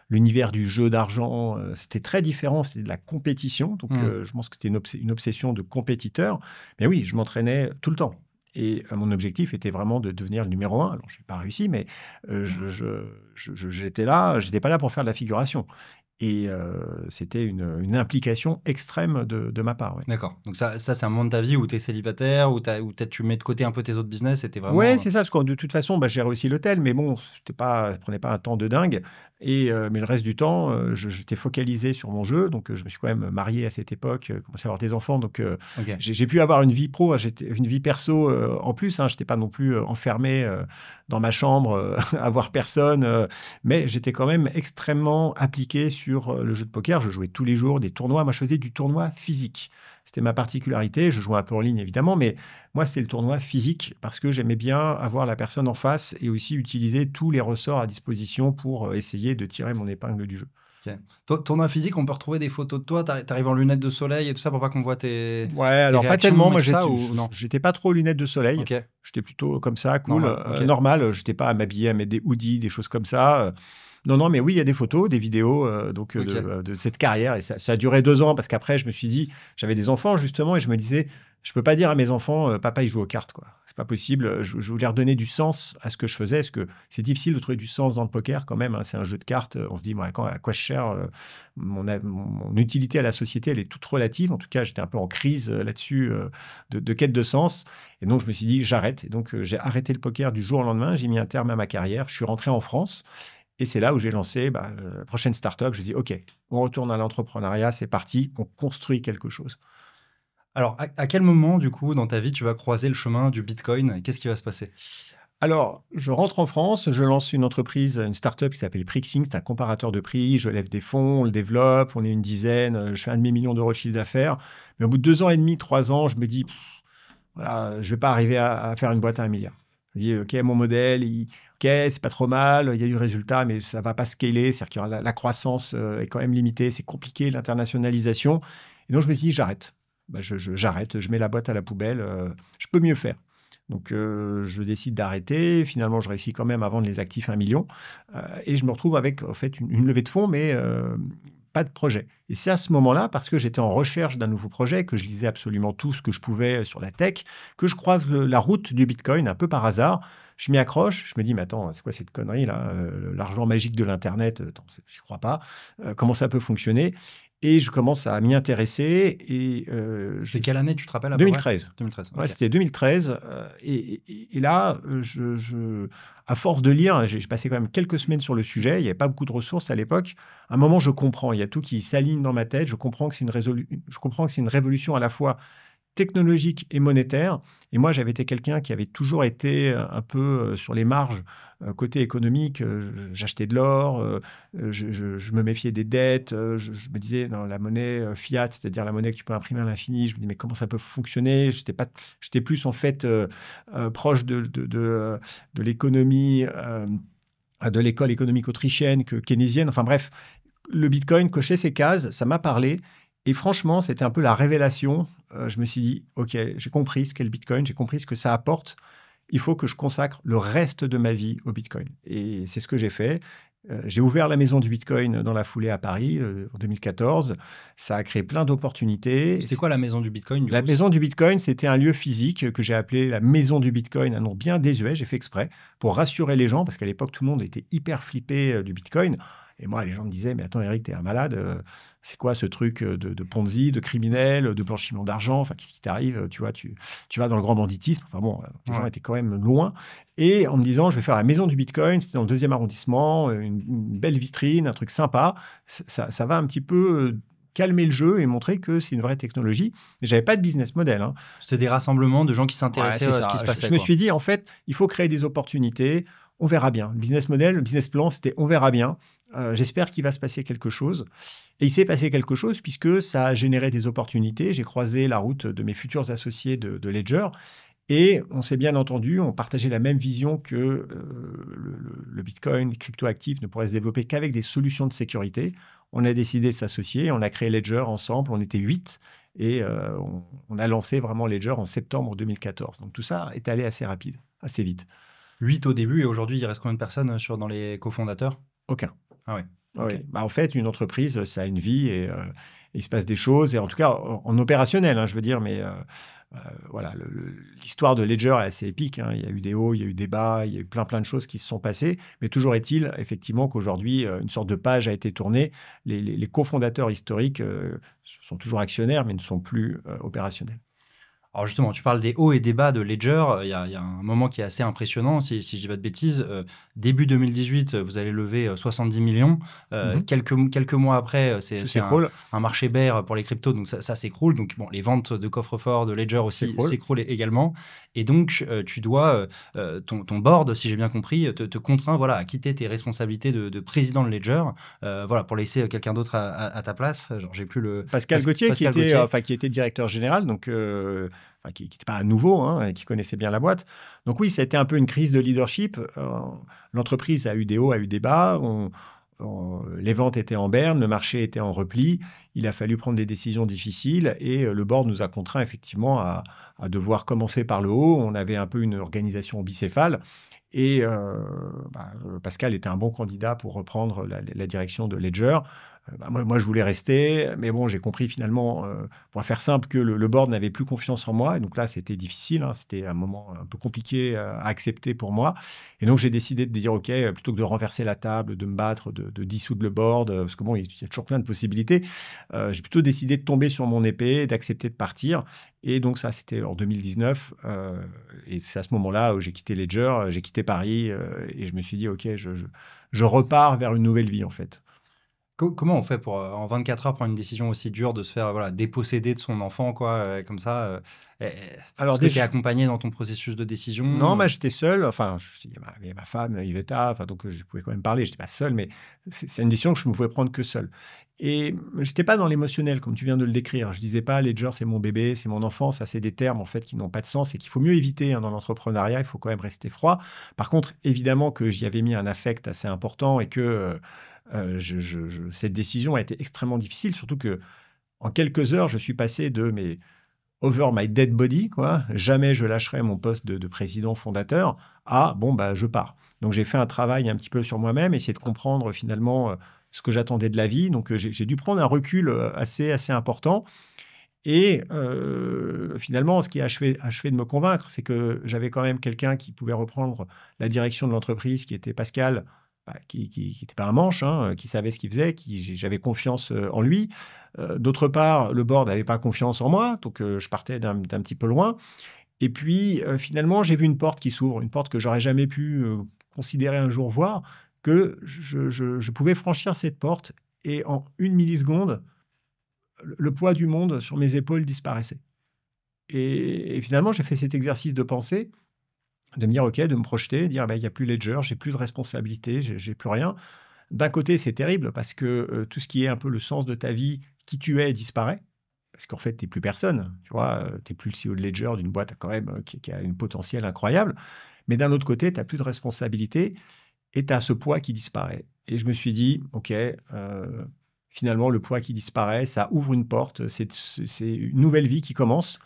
l'univers du jeu d'argent. C'était très différent, c'était de la compétition. Donc, je pense que c'était une obsession de compétiteur. Mais oui, je m'entraînais tout le temps. Et mon objectif était vraiment de devenir le numéro 1. Alors, je n'ai pas réussi, mais j'étais là, j'étais pas là pour faire de la figuration. Et c'était une implication extrême de ma part. Ouais. D'accord. Donc ça c'est un moment de ta vie où tu es célibataire, où peut-être tu mets de côté un peu tes autres business, et t'es vraiment... Oui, c'est ça. Parce que de toute façon, j'ai réussi l'hôtel, mais bon, ça prenait pas un temps de dingue. Mais le reste du temps, j'étais focalisé sur mon jeu. Donc, je me suis quand même marié à cette époque, commencé à avoir des enfants. Donc, OK. j'ai pu avoir une vie pro, hein, une vie perso en plus. Hein, je n'étais pas non plus enfermé dans ma chambre à voir personne. Mais j'étais quand même extrêmement appliqué sur le jeu de poker. Je jouais tous les jours des tournois. Moi, je faisais du tournoi physique. C'était ma particularité. Je jouais un peu en ligne, évidemment, mais moi, c'était le tournoi physique parce que j'aimais bien avoir la personne en face et aussi utiliser tous les ressorts à disposition pour essayer de tirer mon épingle du jeu. Okay. Tournoi physique, on peut retrouver des photos de toi. T'arrives en lunettes de soleil et tout ça pour pas qu'on voit tes... Ouais, alors pas réactions tellement. Moi, non. j'étais pas trop lunettes de soleil. Okay. J'étais plutôt comme ça, cool, normal. normal. J'étais pas à m'habiller, à mettre des hoodies, des choses comme ça. Non, mais oui, il y a des photos, des vidéos de cette carrière. Et ça a duré 2 ans parce qu'après, je me suis dit, j'avais des enfants justement et je me disais, je peux pas dire à mes enfants, papa, il joue aux cartes, quoi. C'est pas possible. Je voulais redonner du sens à ce que je faisais, parce que c'est difficile de trouver du sens dans le poker quand même. Hein. C'est un jeu de cartes. On se dit, à quoi je sers mon utilité à la société, elle est toute relative. En tout cas, j'étais un peu en crise là-dessus de quête de sens. Et donc, je me suis dit, j'arrête. Et donc, j'ai arrêté le poker du jour au lendemain. J'ai mis un terme à ma carrière. Je suis rentré en France. Et c'est là où j'ai lancé la prochaine start-up. Je dis, OK, on retourne à l'entrepreneuriat, c'est parti, on construit quelque chose. Alors, à quel moment, du coup, dans ta vie, tu vas croiser le chemin du Bitcoin? Qu'est-ce qui va se passer? Alors, je rentre en France, je lance une entreprise, une start-up qui s'appelle Prixing, c'est un comparateur de prix, je lève des fonds, on le développe, on est une dizaine, je fais 1,5 million d'euros de chiffre d'affaires. Mais au bout de 2 ans et demi, 3 ans, je me dis, voilà, je vais pas arriver à faire une boîte à 1 milliard. Je me dis, OK, mon modèle, OK, c'est pas trop mal, il y a du résultat, mais ça va pas scaler, c'est-à-dire qu'il y aura la croissance est quand même limitée, c'est compliqué, l'internationalisation. Et donc, je me suis dit, j'arrête. J'arrête, je mets la boîte à la poubelle, je peux mieux faire. Donc, je décide d'arrêter. Finalement, je réussis quand même à vendre les actifs à 1 million. Et je me retrouve avec, en fait, une levée de fonds, mais pas de projet. Et c'est à ce moment-là, parce que j'étais en recherche d'un nouveau projet, que je lisais absolument tout ce que je pouvais sur la tech, que je croise la route du Bitcoin un peu par hasard. Je m'y accroche, je me dis, mais attends, c'est quoi cette connerie là? L'argent magique de l'Internet, attends, j'y crois pas. Comment ça peut fonctionner? Et je commence à m'y intéresser. Et C'est quelle année, tu te rappelles à peu près? 2013. 2013. Ouais, Ok. c'était 2013. Et là, à force de lire, j'ai passé quand même quelques semaines sur le sujet. Il n'y avait pas beaucoup de ressources à l'époque. À un moment, je comprends. Il y a tout qui s'aligne dans ma tête. Je comprends que c'est une révolution à la fois technologique et monétaire. Et moi, j'avais été quelqu'un qui avait toujours été un peu sur les marges côté économique. J'achetais de l'or, je me méfiais des dettes. Je me disais, non, la monnaie fiat, c'est-à-dire la monnaie que tu peux imprimer à l'infini, je me dis, mais comment ça peut fonctionner? J'étais plus en fait proche de l'économie, de l'école économique autrichienne que keynésienne. Enfin bref, le Bitcoin cochait ses cases, ça m'a parlé. Et franchement, c'était un peu la révélation. Je me suis dit, OK, j'ai compris ce qu'est le Bitcoin, j'ai compris ce que ça apporte. Il faut que je consacre le reste de ma vie au Bitcoin. Et c'est ce que j'ai fait. J'ai ouvert la maison du Bitcoin dans la foulée à Paris en 2014. Ça a créé plein d'opportunités. C'était quoi la maison du Bitcoin du La coup maison du Bitcoin, c'était un lieu physique que j'ai appelé la maison du Bitcoin, un nom bien désuet, j'ai fait exprès, pour rassurer les gens, parce qu'à l'époque, tout le monde était hyper flippé du Bitcoin. Et moi, les gens me disaient, mais attends, Eric, t'es un malade, c'est quoi ce truc de Ponzi, de criminel, de blanchiment d'argent, enfin, qu'est-ce qui t'arrive? Tu vois, tu vas dans le grand banditisme. Enfin bon, les gens Ouais. étaient quand même loin. Et en me disant, je vais faire la maison du Bitcoin, c'était dans le 2e arrondissement, une belle vitrine, un truc sympa. Ça va un petit peu calmer le jeu et montrer que c'est une vraie technologie. Mais j'avais pas de business model, hein. C'était des rassemblements de gens qui Ouais, s'intéressaient c'est à ce ça. qui se passait. Je me quoi. suis dit, en fait, il faut créer des opportunités. On verra bien. Le business model, le business plan, c'était on verra bien. J'espère qu'il va se passer quelque chose. Et il s'est passé quelque chose puisque ça a généré des opportunités. J'ai croisé la route de mes futurs associés de Ledger. Et on s'est bien entendu, on partageait la même vision que le Bitcoin, les cryptoactifs ne pourraient se développer qu'avec des solutions de sécurité. On a décidé de s'associer, on a créé Ledger ensemble, on était 8 et on a lancé vraiment Ledger en septembre 2014. Donc tout ça est allé assez rapide, assez vite. 8 au début et aujourd'hui, il reste combien de personnes dans les cofondateurs? Aucun. Ah ouais. Ah Ok. oui. Bah, en fait, une entreprise, ça a une vie et il se passe des choses. Et en tout cas, en opérationnel, hein, je veux dire, mais voilà, l'histoire de Ledger est assez épique, hein. Il y a eu des hauts, il y a eu des bas, il y a eu plein de choses qui se sont passées. Mais toujours est-il, effectivement, qu'aujourd'hui, une sorte de page a été tournée. Les cofondateurs historiques sont toujours actionnaires, mais ne sont plus opérationnels. Alors justement, tu parles des hauts et des bas de Ledger. Il y a un moment qui est assez impressionnant, si je dis pas de bêtises. Début 2018, vous allez lever 70 millions. Mhm. Quelques mois après, Tout c'est s'écroule. un marché bear pour les cryptos, donc ça s'écroule. Donc bon, les ventes de coffre-fort de Ledger aussi S'écroule. s'écroulent également. Et donc, tu dois, ton board, si j'ai bien compris, te contraint voilà, à quitter tes responsabilités de président de Ledger, voilà, pour laisser quelqu'un d'autre à ta place. Genre, j'ai plus le... Pascal Gauthier, Pascal qui était, Gauthier. qui était directeur général, donc qui n'était pas un nouveau, hein, et qui connaissait bien la boîte. Donc oui, ça a été un peu une crise de leadership. L'entreprise a eu des hauts, a eu des bas. Les ventes étaient en berne, le marché était en repli. Il a fallu prendre des décisions difficiles et le board nous a contraints effectivement à devoir commencer par le haut. On avait un peu une organisation bicéphale. Et Pascal était un bon candidat pour reprendre la direction de Ledger. Moi, je voulais rester, mais bon, j'ai compris finalement, pour faire simple, que le board n'avait plus confiance en moi. Et donc là, c'était difficile, hein, c'était un moment un peu compliqué à accepter pour moi. Et donc, j'ai décidé de dire, OK, plutôt que de renverser la table, de me battre, de dissoudre le board, parce que bon, il y a toujours plein de possibilités, j'ai plutôt décidé de tomber sur mon épée, d'accepter de partir. Et donc ça, c'était en 2019. Et c'est à ce moment-là où j'ai quitté Ledger, j'ai quitté Paris et je me suis dit, OK, je repars vers une nouvelle vie en fait. Comment on fait pour, en 24 heures, prendre une décision aussi dure de se faire, voilà, déposséder de son enfant, quoi, comme ça, Alors est-ce que tu es déjà, accompagné dans ton processus de non, décision? moi j'étais seul, enfin, il y a ma femme, Yvetta, enfin, donc je pouvais quand même parler, j'étais pas seul, mais c'est une décision que je ne pouvais prendre que seul. Et j'étais pas dans l'émotionnel, comme tu viens de le décrire. Je disais pas: «Ledger, c'est mon bébé, c'est mon enfant». Ça, c'est des termes, en fait, qui n'ont pas de sens et qu'il faut mieux éviter, hein, dans l'entrepreneuriat. Il faut quand même rester froid. Par contre, évidemment que j'y avais mis un affect assez important et que, cette décision a été extrêmement difficile, surtout que en quelques heures, je suis passé de mais over my dead body, quoi. Jamais je lâcherai mon poste de président fondateur à bon, bah, je pars. Donc j'ai fait un travail un petit peu sur moi-même, essayer de comprendre finalement ce que j'attendais de la vie. Donc j'ai dû prendre un recul assez important. Et finalement, ce qui a achevé de me convaincre, c'est que j'avais quand même quelqu'un qui pouvait reprendre la direction de l'entreprise, qui était Pascal, bah, qui était pas un manche, hein, qui savait ce qu'il faisait, j'avais confiance en lui. D'autre part, le board n'avait pas confiance en moi, donc je partais d'un petit peu loin. Et puis, finalement, j'ai vu une porte qui s'ouvre, une porte que j'aurais jamais pu considérer un jour voir, que je pouvais franchir cette porte et en 1 milliseconde, le poids du monde sur mes épaules disparaissait. Et finalement, j'ai fait cet exercice de pensée, de me dire: «OK», de me projeter, dire: «Bah, il y a plus Ledger, j'ai plus de responsabilité, j'ai plus rien». D'un côté, c'est terrible parce que, tout ce qui est un peu le sens de ta vie, qui tu es, disparaît. Parce qu'en fait, tu es plus personne, tu vois? Tu es plus le CEO de Ledger, d'une boîte quand même, qui a une potentiel incroyable. Mais d'un autre côté, tu as plus de responsabilité et tu as ce poids qui disparaît. Et je me suis dit: «OK, finalement, le poids qui disparaît, ça ouvre une porte, c'est une nouvelle vie qui commence».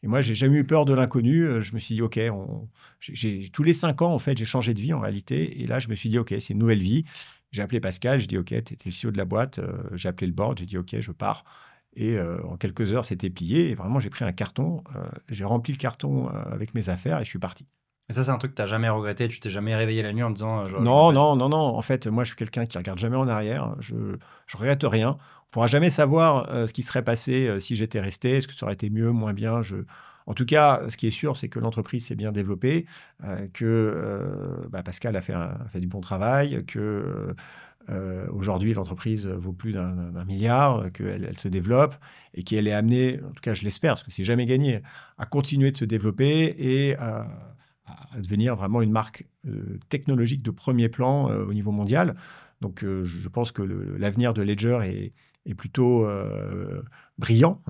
Et moi, j'ai jamais eu peur de l'inconnu, je me suis dit: «OK, on» j'ai tous les 5 ans, en fait, j'ai changé de vie, en réalité. Et là, je me suis dit: «OK, c'est une nouvelle vie». J'ai appelé Pascal, je dis: «OK, tu étais le CEO de la boîte». J'ai appelé le board, j'ai dit: «OK, je pars». Et en quelques heures, c'était plié et vraiment, j'ai pris un carton, j'ai rempli le carton, avec mes affaires et je suis parti. Et ça, c'est un truc que tu as jamais regretté? Tu t'es jamais réveillé la nuit en te disant: «Je Non, regrette»? non, non, non. En fait, moi, je suis quelqu'un qui regarde jamais en arrière. Je regrette rien. On pourra jamais savoir, ce qui serait passé, si j'étais resté. Est-ce que ça aurait été mieux, moins bien? En tout cas, ce qui est sûr, c'est que l'entreprise s'est bien développée, que, bah, Pascal a fait du bon travail, que, aujourd'hui, l'entreprise vaut plus d'un milliard, qu'elle elle se développe et qu'elle est amenée, en tout cas, je l'espère, parce que c'est jamais gagné, à continuer de se développer et à devenir vraiment une marque technologique de premier plan au niveau mondial. Donc, je pense que l'avenir de Ledger est plutôt brillant.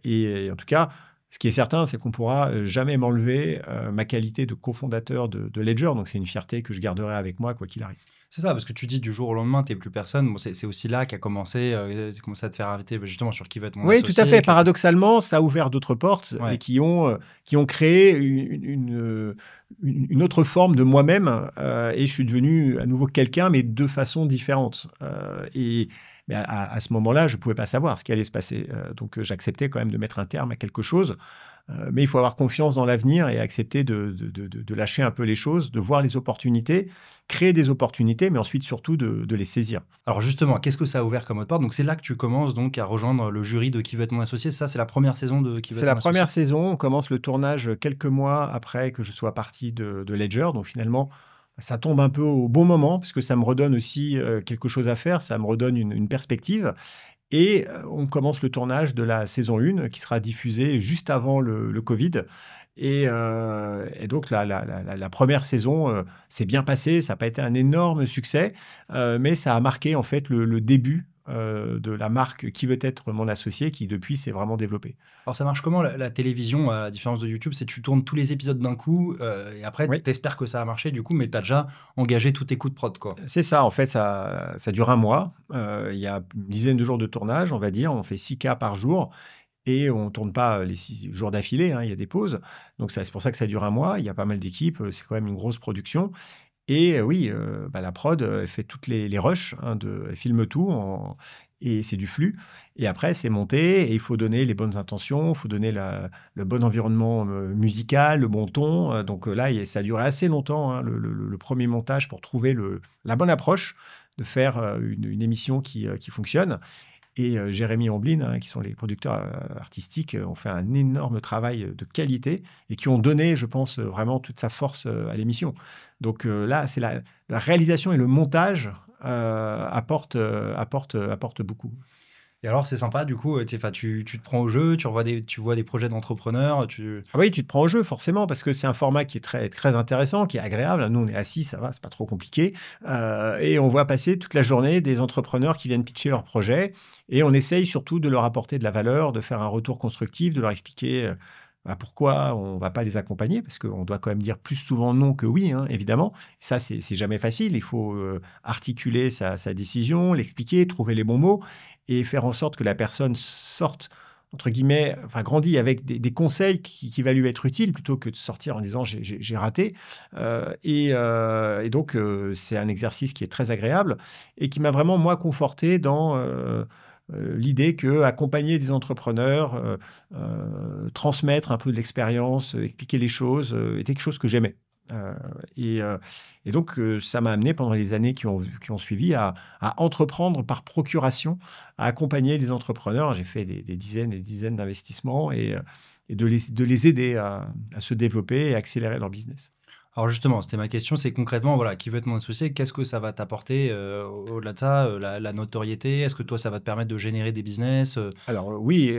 Et en tout cas, ce qui est certain, c'est qu'on pourra jamais m'enlever ma qualité de cofondateur de Ledger. Donc, c'est une fierté que je garderai avec moi, quoi qu'il arrive. C'est ça, parce que tu dis du jour au lendemain, tu es plus personne. Bon, c'est aussi là qu'a commencé, tu commencé à te faire inviter, bah, justement sur Qui veut être mon Oui, tout à fait. associé, qui était Paradoxalement, ça a ouvert d'autres portes et ouais. qui ont créé une autre forme de moi-même, et je suis devenu à nouveau quelqu'un, mais de façon différente. Mais à ce moment-là, je ne pouvais pas savoir ce qui allait se passer. Donc, j'acceptais quand même de mettre un terme à quelque chose. Mais il faut avoir confiance dans l'avenir et accepter de lâcher un peu les choses, de voir les opportunités, créer des opportunités, mais ensuite surtout de les saisir. Alors justement, qu'est-ce que ça a ouvert comme autre porte? Donc c'est là que tu commences donc à rejoindre le jury de Qui veut être mon associé, c'est ça? C'est la première saison de Qui veut C'est être la mon associé? première saison. On commence le tournage quelques mois après que je sois parti de Ledger. Donc finalement, ça tombe un peu au bon moment, puisque ça me redonne aussi quelque chose à faire, ça me redonne une perspective. Et on commence le tournage de la saison 1 qui sera diffusée juste avant le Covid. Et donc la première saison s'est bien passée. Ça n'a pas été un énorme succès, mais ça a marqué en fait le début de la marque Qui veut être mon associé, qui depuis s'est vraiment développée. Alors ça marche comment la télévision, à la différence de YouTube? C'est tu tournes tous les épisodes d'un coup, et après Oui. tu espères que ça a marché du coup, mais tu as déjà engagé tous tes coups de prod, quoi? C'est ça, en fait, ça dure 1 mois. Il y a une dizaine de jours de tournage, on va dire. On fait 6 cas par jour et on tourne pas les 6 jours d'affilée, hein, il y a des pauses. Donc c'est pour ça que ça dure 1 mois. Il y a pas mal d'équipes, c'est quand même une grosse production. Et oui, bah, la prod, elle fait toutes les rushs, hein, elle filme tout et c'est du flux. Et après, c'est monté et il faut donner les bonnes intentions, il faut donner le bon environnement musical, le bon ton. Donc là, ça a duré assez longtemps, hein, le premier montage pour trouver la bonne approche de faire une émission qui fonctionne. Et Jérémy Omblin, hein, qui sont les producteurs artistiques, ont fait un énorme travail de qualité et qui ont donné, je pense, vraiment toute sa force à l'émission. Donc là, c'est la réalisation et le montage apporte beaucoup. Et alors, c'est sympa, du coup, tu te prends au jeu, tu vois des projets d'entrepreneurs, Ah oui, tu te prends au jeu forcément parce que c'est un format qui est très, très intéressant, qui est agréable. Nous, on est assis, ça va, c'est pas trop compliqué. Et on voit passer toute la journée des entrepreneurs qui viennent pitcher leurs projets. Et on essaye surtout de leur apporter de la valeur, de faire un retour constructif, de leur expliquer pourquoi on ne va pas les accompagner, parce qu'on doit quand même dire plus souvent non que oui, hein, évidemment. Ça, c'est jamais facile. Il faut articuler sa décision, l'expliquer, trouver les bons mots et faire en sorte que la personne sorte entre guillemets, enfin, grandit avec des conseils qui va lui être utiles plutôt que de sortir en disant j'ai raté. Et donc, c'est un exercice qui est très agréable et qui m'a vraiment, moi, conforté dans l'idée que accompagner des entrepreneurs, transmettre un peu de l'expérience, expliquer les choses, était quelque chose que j'aimais. Euh, et, euh, et donc, ça m'a amené pendant les années qui ont suivi à entreprendre par procuration, à accompagner des entrepreneurs. J'ai fait des dizaines et des dizaines d'investissements et de les aider à se développer et à accélérer leur business. Alors justement, c'était ma question, c'est concrètement, voilà, qui veut être mon associé, qu'est-ce que ça va t'apporter au-delà de ça, la notoriété? Est-ce que toi, ça va te permettre de générer des business Alors oui,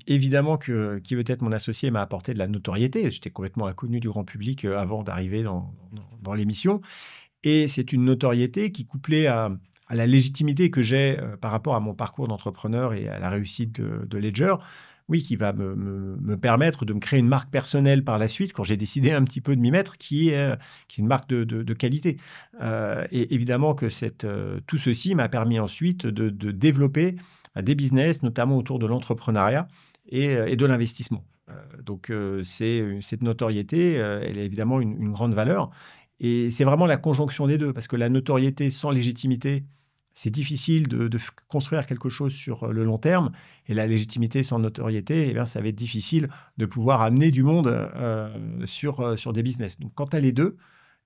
évidemment que qui veut être mon associé m'a apporté de la notoriété. J'étais complètement inconnu du grand public avant d'arriver dans l'émission. Et c'est une notoriété qui, couplée à la légitimité que j'ai par rapport à mon parcours d'entrepreneur et à la réussite de Ledger, oui, qui va me permettre de me créer une marque personnelle par la suite, quand j'ai décidé un petit peu de m'y mettre, qui est une marque de qualité. Et évidemment que tout ceci m'a permis ensuite de développer des business, notamment autour de l'entrepreneuriat et de l'investissement. Donc, cette notoriété, elle est évidemment une grande valeur. Et c'est vraiment la conjonction des deux, parce que la notoriété sans légitimité, c'est difficile de construire quelque chose sur le long terme. Et la légitimité sans notoriété, eh bien, ça va être difficile de pouvoir amener du monde sur des business. Donc, quand tu as les deux,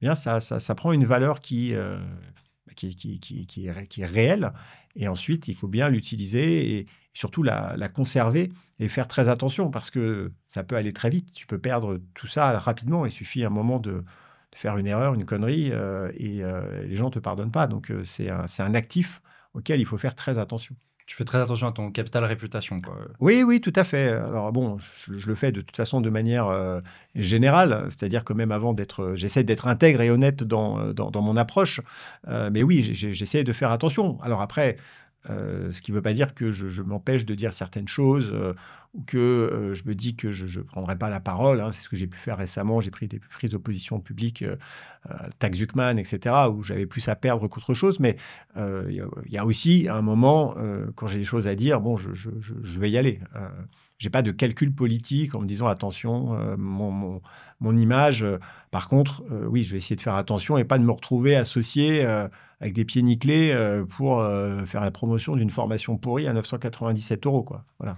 eh bien, ça prend une valeur qui est réelle. Et ensuite, il faut bien l'utiliser et surtout la conserver et faire très attention parce que ça peut aller très vite. Tu peux perdre tout ça rapidement. Il suffit à un moment de faire une erreur, une connerie, et les gens ne te pardonnent pas. Donc, c'est un actif auquel il faut faire très attention. Tu fais très attention à ton capital réputation, quoi. Oui, oui, tout à fait. Alors bon, je le fais de toute façon de manière générale, c'est-à-dire que même avant j'essaie d'être intègre et honnête dans mon approche. Mais oui, j'essaie de faire attention. Alors après, ce qui ne veut pas dire que je m'empêche de dire certaines choses ou que je me dis que je ne prendrai pas la parole, hein. C'est ce que j'ai pu faire récemment. J'ai pris des prises de position publiques, Tax Zuckman, etc., où j'avais plus à perdre qu'autre chose. Mais il y a aussi un moment, quand j'ai des choses à dire, bon, je vais y aller. Je n'ai pas de calcul politique en me disant attention, mon image. Par contre, oui, je vais essayer de faire attention et pas de me retrouver associé avec des pieds nickelés pour faire la promotion d'une formation pourrie à 997 €, quoi. Voilà.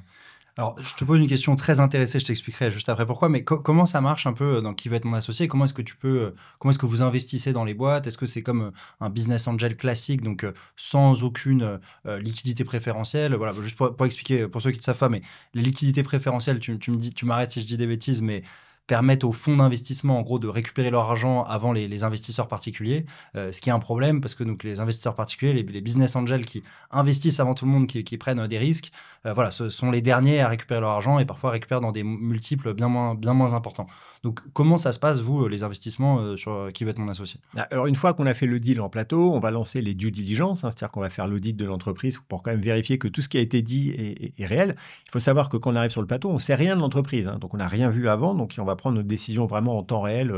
Alors, je te pose une question très intéressée, je t'expliquerai juste après pourquoi, mais comment ça marche un peu dans Qui veut être mon associé? Comment est-ce que vous investissez dans les boîtes? Est-ce que c'est comme un business angel classique, donc sans aucune liquidité préférentielle? Voilà, juste pour expliquer, pour ceux qui ne savent pas, mais les liquidités préférentielles, tu m'arrêtes si je dis des bêtises, mais permettent aux fonds d'investissement, en gros, de récupérer leur argent avant les investisseurs particuliers, ce qui est un problème parce que donc, les investisseurs particuliers, les business angels qui investissent avant tout le monde, qui prennent des risques, voilà, ce sont les derniers à récupérer leur argent et parfois récupèrent dans des multiples bien moins importants. Donc, comment ça se passe, vous, les investissements sur Qui veut être mon associé? Alors, une fois qu'on a fait le deal en plateau, on va lancer les due diligence, hein, c'est-à-dire qu'on va faire l'audit de l'entreprise pour quand même vérifier que tout ce qui a été dit est réel. Il faut savoir que quand on arrive sur le plateau, on ne sait rien de l'entreprise, hein, donc on n'a rien vu avant, donc on va prendre notre décision vraiment en temps réel.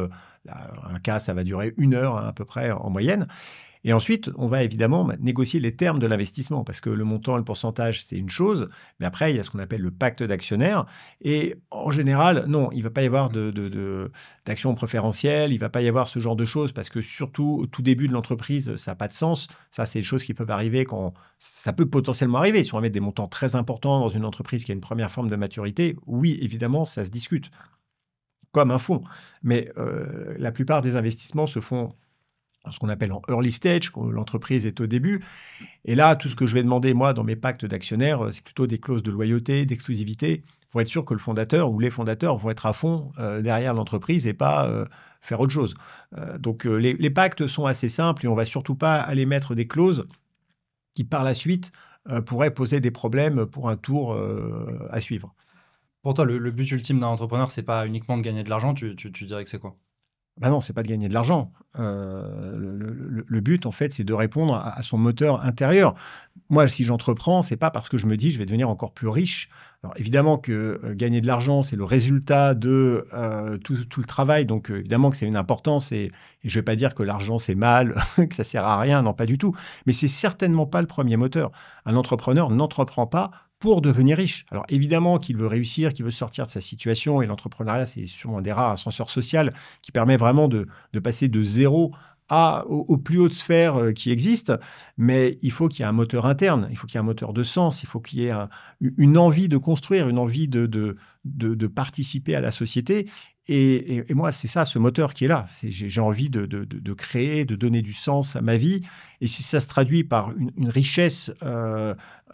Un cas, ça va durer 1 heure hein, à peu près en moyenne. Et ensuite, on va évidemment négocier les termes de l'investissement parce que le montant et le pourcentage, c'est une chose, mais après, il y a ce qu'on appelle le pacte d'actionnaires. Et en général, non, il ne va pas y avoir d'actions préférentielles, il ne va pas y avoir ce genre de choses parce que surtout au tout début de l'entreprise, ça n'a pas de sens. Ça, c'est des choses qui peuvent arriver ça peut potentiellement arriver. Si on va mettre des montants très importants dans une entreprise qui a une première forme de maturité, oui, évidemment, ça se discute comme un fonds. Mais la plupart des investissements se font ce qu'on appelle en early stage, quand l'entreprise est au début. Et là, tout ce que je vais demander, moi, dans mes pactes d'actionnaires, c'est plutôt des clauses de loyauté, d'exclusivité, pour être sûr que le fondateur ou les fondateurs vont être à fond derrière l'entreprise et pas faire autre chose. Donc, les pactes sont assez simples et on ne va surtout pas aller mettre des clauses qui, par la suite, pourraient poser des problèmes pour un tour à suivre. Pour toi, le but ultime d'un entrepreneur, c'est pas uniquement de gagner de l'argent, tu dirais que c'est quoi? Bah non, c'est pas de gagner de l'argent. Le but, en fait, c'est de répondre à son moteur intérieur. Moi, si j'entreprends, c'est pas parce que je me dis je vais devenir encore plus riche. Alors évidemment que gagner de l'argent, c'est le résultat de tout le travail. Donc évidemment que c'est une importance et je vais pas dire que l'argent c'est mal, que ça sert à rien, non pas du tout. Mais c'est certainement pas le premier moteur. Un entrepreneur n'entreprend pas pour devenir riche. Alors évidemment qu'il veut réussir, qu'il veut sortir de sa situation et l'entrepreneuriat, c'est sûrement des rares ascenseurs social qui permet vraiment de passer de zéro aux plus hautes sphères qui existent, mais il faut qu'il y ait un moteur interne, il faut qu'il y ait un moteur de sens, il faut qu'il y ait une envie de construire, une envie de participer à la société. Et moi, c'est ça, ce moteur qui est là. J'ai envie de créer, de donner du sens à ma vie. Et si ça se traduit par une richesse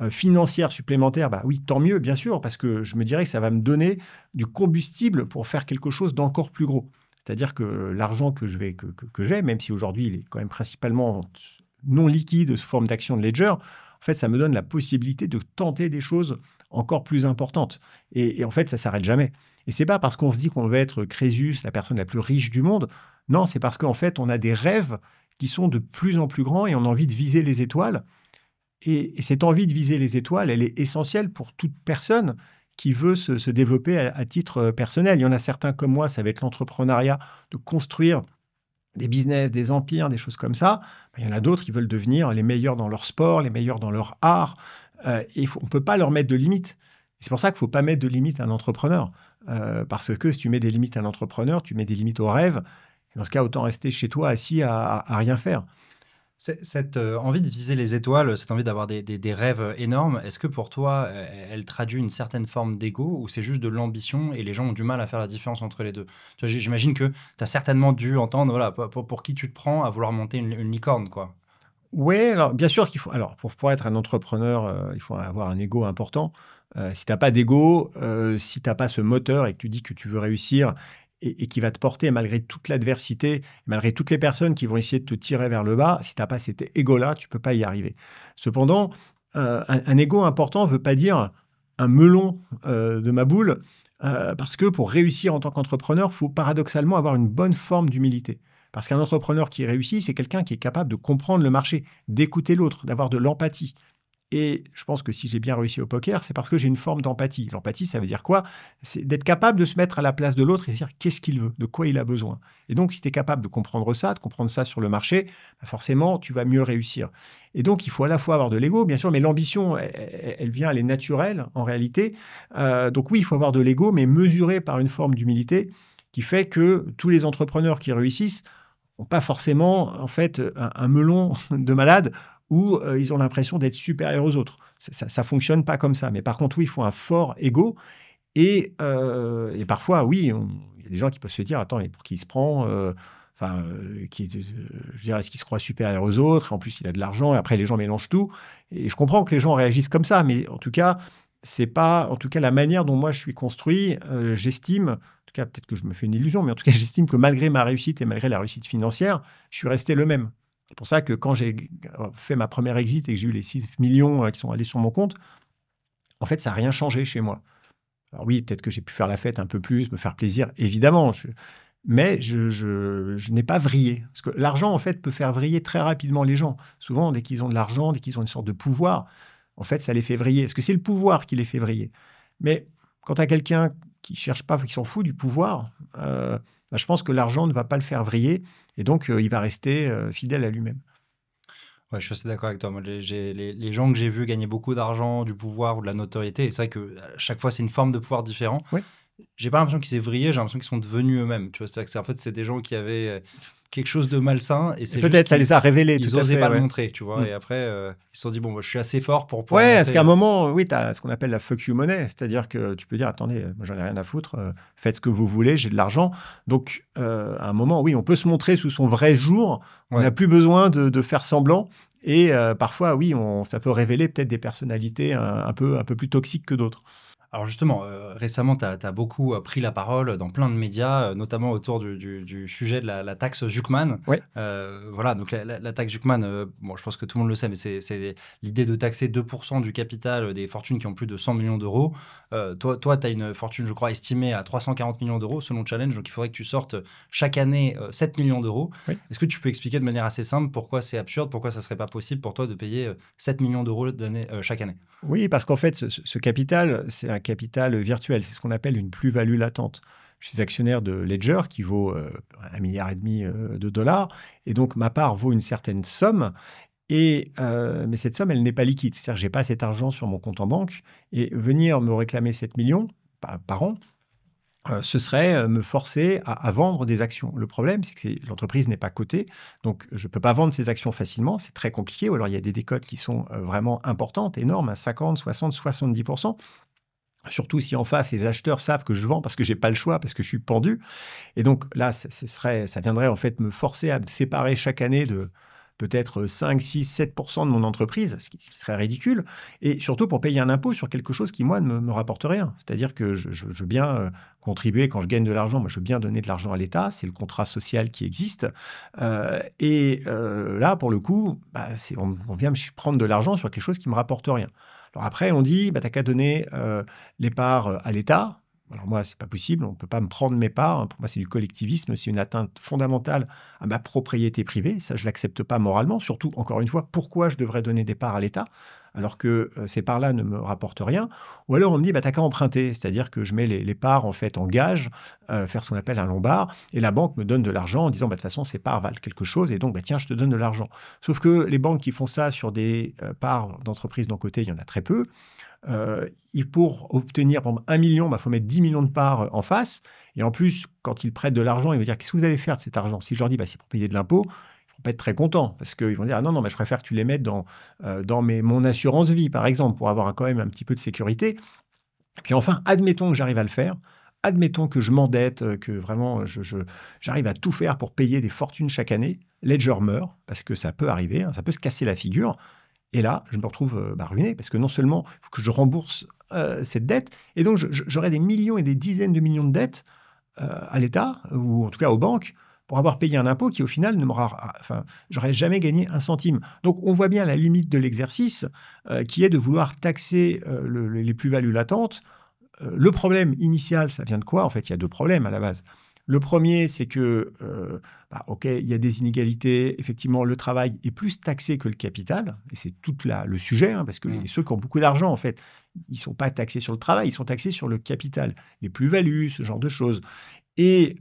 financière supplémentaire, bah oui, tant mieux, bien sûr, parce que je me dirais que ça va me donner du combustible pour faire quelque chose d'encore plus gros. C'est-à-dire que l'argent que j'ai, même si aujourd'hui il est quand même principalement non liquide sous forme d'action de ledger, en fait, ça me donne la possibilité de tenter des choses encore plus importantes. Et en fait, ça ne s'arrête jamais. Et ce n'est pas parce qu'on se dit qu'on veut être Crésus, la personne la plus riche du monde. Non, c'est parce qu'en fait, on a des rêves qui sont de plus en plus grands et on a envie de viser les étoiles. Et cette envie de viser les étoiles, elle est essentielle pour toute personne qui veut se développer à titre personnel. Il y en a certains comme moi, ça va être l'entrepreneuriat, de construire des business, des empires, des choses comme ça. Il y en a d'autres qui veulent devenir les meilleurs dans leur sport, les meilleurs dans leur art. Et on ne peut pas leur mettre de limites. C'est pour ça qu'il ne faut pas mettre de limites à un entrepreneur. Parce que si tu mets des limites à un entrepreneur, tu mets des limites au rêve. Dans ce cas, autant rester chez toi assis à rien faire. Cette envie de viser les étoiles, cette envie d'avoir des rêves énormes, est-ce que pour toi, elle traduit une certaine forme d'ego ou c'est juste de l'ambition et les gens ont du mal à faire la différence entre les deux? Tu vois, j'imagine que tu as certainement dû entendre, voilà, pour qui tu te prends à vouloir monter une licorne, quoi. Oui, alors bien sûr qu'il faut. Alors, pour être un entrepreneur, il faut avoir un ego important. Si tu n'as pas d'ego, si tu n'as pas ce moteur et que tu dis que tu veux réussir et qui va te porter malgré toute l'adversité, malgré toutes les personnes qui vont essayer de te tirer vers le bas, si tu n'as pas cet ego-là, tu ne peux pas y arriver. Cependant, un ego important ne veut pas dire un melon de ma boule, parce que pour réussir en tant qu'entrepreneur, il faut paradoxalement avoir une bonne forme d'humilité. Parce qu'un entrepreneur qui réussit, c'est quelqu'un qui est capable de comprendre le marché, d'écouter l'autre, d'avoir de l'empathie. Et je pense que si j'ai bien réussi au poker, c'est parce que j'ai une forme d'empathie. L'empathie, ça veut dire quoi? C'est d'être capable de se mettre à la place de l'autre et de dire qu'est-ce qu'il veut, de quoi il a besoin. Et donc, si tu es capable de comprendre ça sur le marché, bah forcément, tu vas mieux réussir. Et donc, il faut à la fois avoir de l'ego, bien sûr, mais l'ambition, elle est naturelle en réalité. Donc oui, il faut avoir de l'ego, mais mesuré par une forme d'humilité qui fait que tous les entrepreneurs qui réussissent n'ont pas forcément en fait un melon de malade où ils ont l'impression d'être supérieurs aux autres. Ça ne fonctionne pas comme ça. Mais par contre, oui, il faut un fort ego. Et parfois, oui, il y a des gens qui peuvent se dire, attends, mais pour qui il se prend je dirais, est-ce qu'il se croit supérieur aux autres? En plus, il a de l'argent. Et après, les gens mélangent tout. Et je comprends que les gens réagissent comme ça. Mais en tout cas, c'est pas, en tout cas, la manière dont moi je suis construit, j'estime, en tout cas, peut-être que je me fais une illusion, mais en tout cas, j'estime que malgré ma réussite et malgré la réussite financière, je suis resté le même. C'est pour ça que quand j'ai fait ma première exit et que j'ai eu les 6 millions qui sont allés sur mon compte, en fait, ça n'a rien changé chez moi. Alors oui, peut-être que j'ai pu faire la fête un peu plus, me faire plaisir, évidemment, mais je n'ai pas vrillé. Parce que l'argent, en fait, peut faire vriller très rapidement les gens. Souvent, dès qu'ils ont de l'argent, dès qu'ils ont une sorte de pouvoir, en fait, ça les fait vriller. Parce que c'est le pouvoir qui les fait vriller. Mais quand tu as quelqu'un qui cherche pas, qui s'en fout du pouvoir, bah, je pense que l'argent ne va pas le faire vriller. Et donc, il va rester fidèle à lui-même. Ouais, je suis assez d'accord avec toi. Moi, les gens que j'ai vus gagner beaucoup d'argent, du pouvoir ou de la notoriété, et c'est vrai que à chaque fois, c'est une forme de pouvoir différent. Oui. J'ai pas l'impression qu'ils s'est vrillé, j'ai l'impression qu'ils sont devenus eux-mêmes. Tu vois, c'est-à-dire que en fait, c'est des gens qui avaient quelque chose de malsain et c'est peut-être ça les a révélés. Ils n'osaient pas le montrer, tu vois. Et après, ils se sont dit bon, bah, je suis assez fort pour pouvoir. Ouais, parce qu'à un moment, oui, tu as ce qu'on appelle la fuck you money, c'est-à-dire que tu peux dire attendez, moi j'en ai rien à foutre, faites ce que vous voulez, j'ai de l'argent. Donc à un moment, oui, on peut se montrer sous son vrai jour. On n'a plus besoin de faire semblant. Et parfois, oui, ça peut révéler peut-être des personnalités un peu plus toxiques que d'autres. Alors justement, récemment, tu as beaucoup pris la parole dans plein de médias, notamment autour du sujet de la taxe Zuckman. Ouais. Voilà, donc la taxe Zuckman, bon, je pense que tout le monde le sait, mais c'est l'idée de taxer 2% du capital des fortunes qui ont plus de 100 millions d'euros. Toi, tu as une fortune, je crois, estimée à 340 millions d'euros selon Challenge, donc il faudrait que tu sortes chaque année 7 millions d'euros. Oui. Est-ce que tu peux expliquer de manière assez simple pourquoi c'est absurde, pourquoi ça ne serait pas possible pour toi de payer 7 millions d'euros chaque année? Oui, parce qu'en fait, ce capital, c'est un capital virtuel. C'est ce qu'on appelle une plus-value latente. Je suis actionnaire de Ledger qui vaut 1,5 milliard de dollars. Et donc, ma part vaut une certaine somme. Mais cette somme, elle n'est pas liquide. C'est-à-dire que je n'ai pas cet argent sur mon compte en banque. Et venir me réclamer 7 millions par an, ce serait me forcer à vendre des actions. Le problème, c'est que l'entreprise n'est pas cotée, donc je ne peux pas vendre ces actions facilement, c'est très compliqué, ou alors il y a des décotes qui sont vraiment importantes, énormes, à 50, 60, 70%. Surtout si en face, les acheteurs savent que je vends parce que je n'ai pas le choix, parce que je suis pendu. Et donc là, ça viendrait en fait me forcer à me séparer chaque année de peut-être 5, 6, 7% de mon entreprise, ce qui serait ridicule, et surtout pour payer un impôt sur quelque chose qui, moi, ne me rapporte rien. C'est-à-dire que je veux bien contribuer quand je gagne de l'argent, moi, je veux bien donner de l'argent à l'État, c'est le contrat social qui existe. Là, pour le coup, on vient me prendre de l'argent sur quelque chose qui ne me rapporte rien. Alors après, on dit, tu n'as qu'à donner les parts à l'État. Alors moi, c'est pas possible, on ne peut pas me prendre mes parts. Pour moi, c'est du collectivisme, c'est une atteinte fondamentale à ma propriété privée. Ça, je ne l'accepte pas moralement. Surtout, encore une fois, pourquoi je devrais donner des parts à l'État alors que ces parts-là ne me rapportent rien? Ou alors on me dit, t'as qu'à emprunter, c'est-à-dire que je mets les parts en fait en gage, faire ce qu'on appelle un lombard, et la banque me donne de l'argent en disant, de toute façon, ces parts valent quelque chose, et donc, tiens, je te donne de l'argent. Sauf que les banques qui font ça sur des parts d'entreprises d'un côté, il y en a très peu. Pour obtenir, par exemple, 1 million, il faut mettre 10 millions de parts en face. Et en plus, quand ils prêtent de l'argent, ils vont dire, qu'est-ce que vous allez faire de cet argent? Si je leur dis, c'est pour payer de l'impôt, ils ne vont pas être très contents. Parce qu'ils vont dire, ah non, je préfère que tu les mettes dans mon assurance vie, par exemple, pour avoir quand même un petit peu de sécurité. Et puis enfin, admettons que j'arrive à le faire. Admettons que je m'endette, que vraiment j'arrive à tout faire pour payer des fortunes chaque année. Ledger meurt, parce que ça peut arriver, ça peut se casser la figure. Et là, je me retrouve ruiné, parce que non seulement il faut que je rembourse cette dette, et donc j'aurai des millions et des dizaines de millions de dettes à l'État, ou en tout cas aux banques, pour avoir payé un impôt qui, au final, j'aurais jamais gagné un centime. Donc, on voit bien la limite de l'exercice, qui est de vouloir taxer les plus-values latentes. Le problème initial, ça vient de quoi? En fait, il y a deux problèmes à la base. Le premier, c'est que, OK, il y a des inégalités. Effectivement, le travail est plus taxé que le capital. Et c'est tout le sujet, parce que ceux qui ont beaucoup d'argent, en fait, ils ne sont pas taxés sur le travail, ils sont taxés sur le capital, les plus-values, ce genre de choses. Et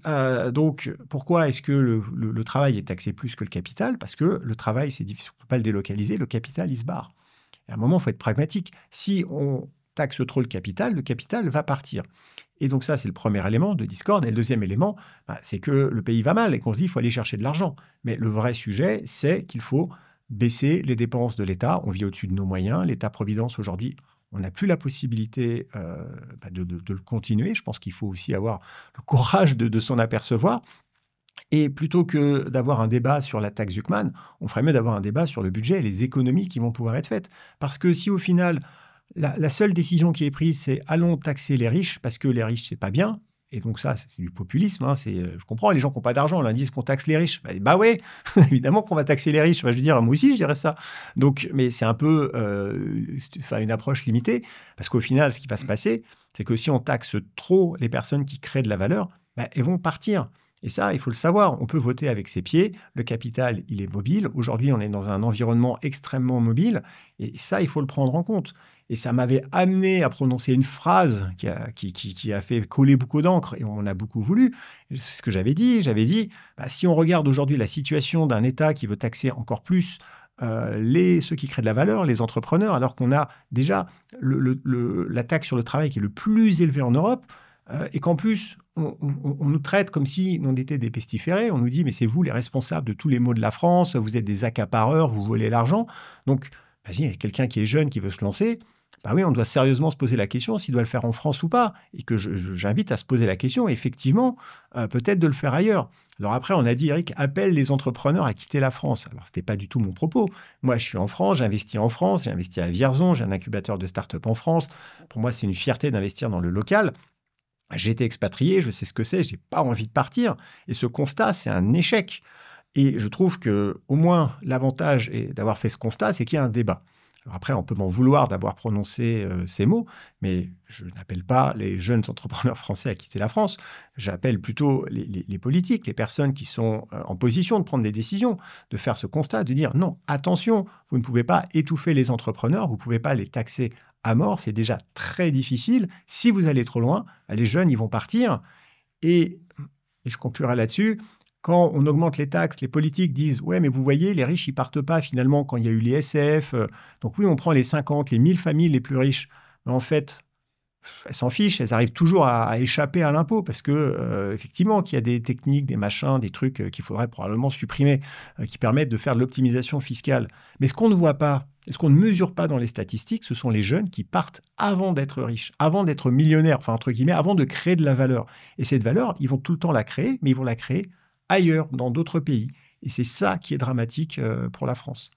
donc, pourquoi est-ce que le travail est taxé plus que le capital? Parce que le travail, c'est difficile, on ne peut pas le délocaliser. Le capital, il se barre. Et à un moment, il faut être pragmatique. Si on taxe trop le capital va partir. Et donc ça, c'est le premier élément de discorde. Et le deuxième élément, c'est que le pays va mal et qu'on se dit qu'il faut aller chercher de l'argent. Mais le vrai sujet, c'est qu'il faut baisser les dépenses de l'État. On vit au-dessus de nos moyens. L'État-providence, aujourd'hui, on n'a plus la possibilité de le continuer. Je pense qu'il faut aussi avoir le courage de s'en apercevoir. Et plutôt que d'avoir un débat sur la taxe Zuckman, on ferait mieux d'avoir un débat sur le budget et les économies qui vont pouvoir être faites. Parce que si au final, la seule décision qui est prise, c'est allons taxer les riches parce que les riches, c'est pas bien. Et donc ça, c'est du populisme. Je comprends, les gens qui n'ont pas d'argent, on leur dit qu'on taxe les riches. Bah ouais, évidemment qu'on va taxer les riches. Je veux dire, moi aussi, je dirais ça. Donc, mais c'est un peu une approche limitée. Parce qu'au final, ce qui va se passer, c'est que si on taxe trop les personnes qui créent de la valeur, elles vont partir. Et ça, il faut le savoir, on peut voter avec ses pieds. Le capital, il est mobile. Aujourd'hui, on est dans un environnement extrêmement mobile. Et ça, il faut le prendre en compte. Et ça m'avait amené à prononcer une phrase qui a fait couler beaucoup d'encre, et on a beaucoup voulu. C'est ce que j'avais dit. J'avais dit, si on regarde aujourd'hui la situation d'un État qui veut taxer encore plus ceux qui créent de la valeur, les entrepreneurs, alors qu'on a déjà la taxe sur le travail qui est le plus élevé en Europe, et qu'en plus, on nous traite comme si on était des pestiférés. On nous dit, mais c'est vous les responsables de tous les maux de la France, vous êtes des accapareurs, vous volez l'argent. Donc, Vas-y, il y a quelqu'un qui est jeune, qui veut se lancer. Bah oui, on doit sérieusement se poser la question s'il doit le faire en France ou pas. Et que j'invite à se poser la question, effectivement, peut-être de le faire ailleurs. Alors après, on a dit, Eric, appelle les entrepreneurs à quitter la France. Alors, ce n'était pas du tout mon propos. Moi, je suis en France, j'investis en France, j'ai investi à Vierzon, j'ai un incubateur de start-up en France. Pour moi, c'est une fierté d'investir dans le local. J'ai été expatrié, je sais ce que c'est, je n'ai pas envie de partir. Et ce constat, c'est un échec. Et je trouve que, au moins, l'avantage d'avoir fait ce constat, c'est qu'il y a un débat. Alors après, on peut m'en vouloir d'avoir prononcé ces mots, mais je n'appelle pas les jeunes entrepreneurs français à quitter la France. J'appelle plutôt les politiques, les personnes qui sont en position de prendre des décisions, de faire ce constat, de dire non, attention, vous ne pouvez pas étouffer les entrepreneurs, vous ne pouvez pas les taxer à mort, c'est déjà très difficile. Si vous allez trop loin, les jeunes, ils vont partir. Et je conclurai là-dessus. Quand on augmente les taxes, les politiques disent « Ouais, mais vous voyez, les riches, ils partent pas finalement quand il y a eu les SF. Donc oui, on prend les 50, les 1000 familles les plus riches. » Mais en fait, elles s'en fichent, elles arrivent toujours à échapper à l'impôt parce que, effectivement, qu'il y a des techniques, des machins, des trucs qu'il faudrait probablement supprimer qui permettent de faire de l'optimisation fiscale. Mais ce qu'on ne voit pas, ce qu'on ne mesure pas dans les statistiques, ce sont les jeunes qui partent avant d'être riches, avant d'être millionnaires, enfin, entre guillemets, avant de créer de la valeur. Et cette valeur, ils vont tout le temps la créer, mais ils vont la créer ailleurs, dans d'autres pays. Et c'est ça qui est dramatique pour la France.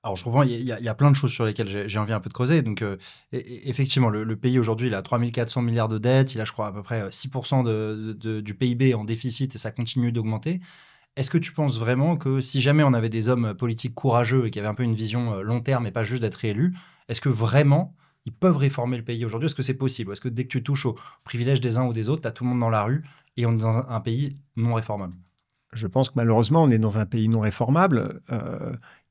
Alors, je comprends, il y a plein de choses sur lesquelles j'ai envie un peu de creuser. Donc, effectivement, le pays aujourd'hui, il a 3 400 milliards de dettes. Il a, je crois, à peu près 6% du PIB en déficit et ça continue d'augmenter. Est-ce que tu penses vraiment que si jamais on avait des hommes politiques courageux et qui avaient un peu une vision long terme et pas juste d'être réélus, est-ce que vraiment ils peuvent réformer le pays aujourd'hui? Est-ce que c'est possible? Est-ce que dès que tu touches aux privilèges des uns ou des autres, tu as tout le monde dans la rue et on est dans un pays non réformable? Je pense que malheureusement, on est dans un pays non réformable.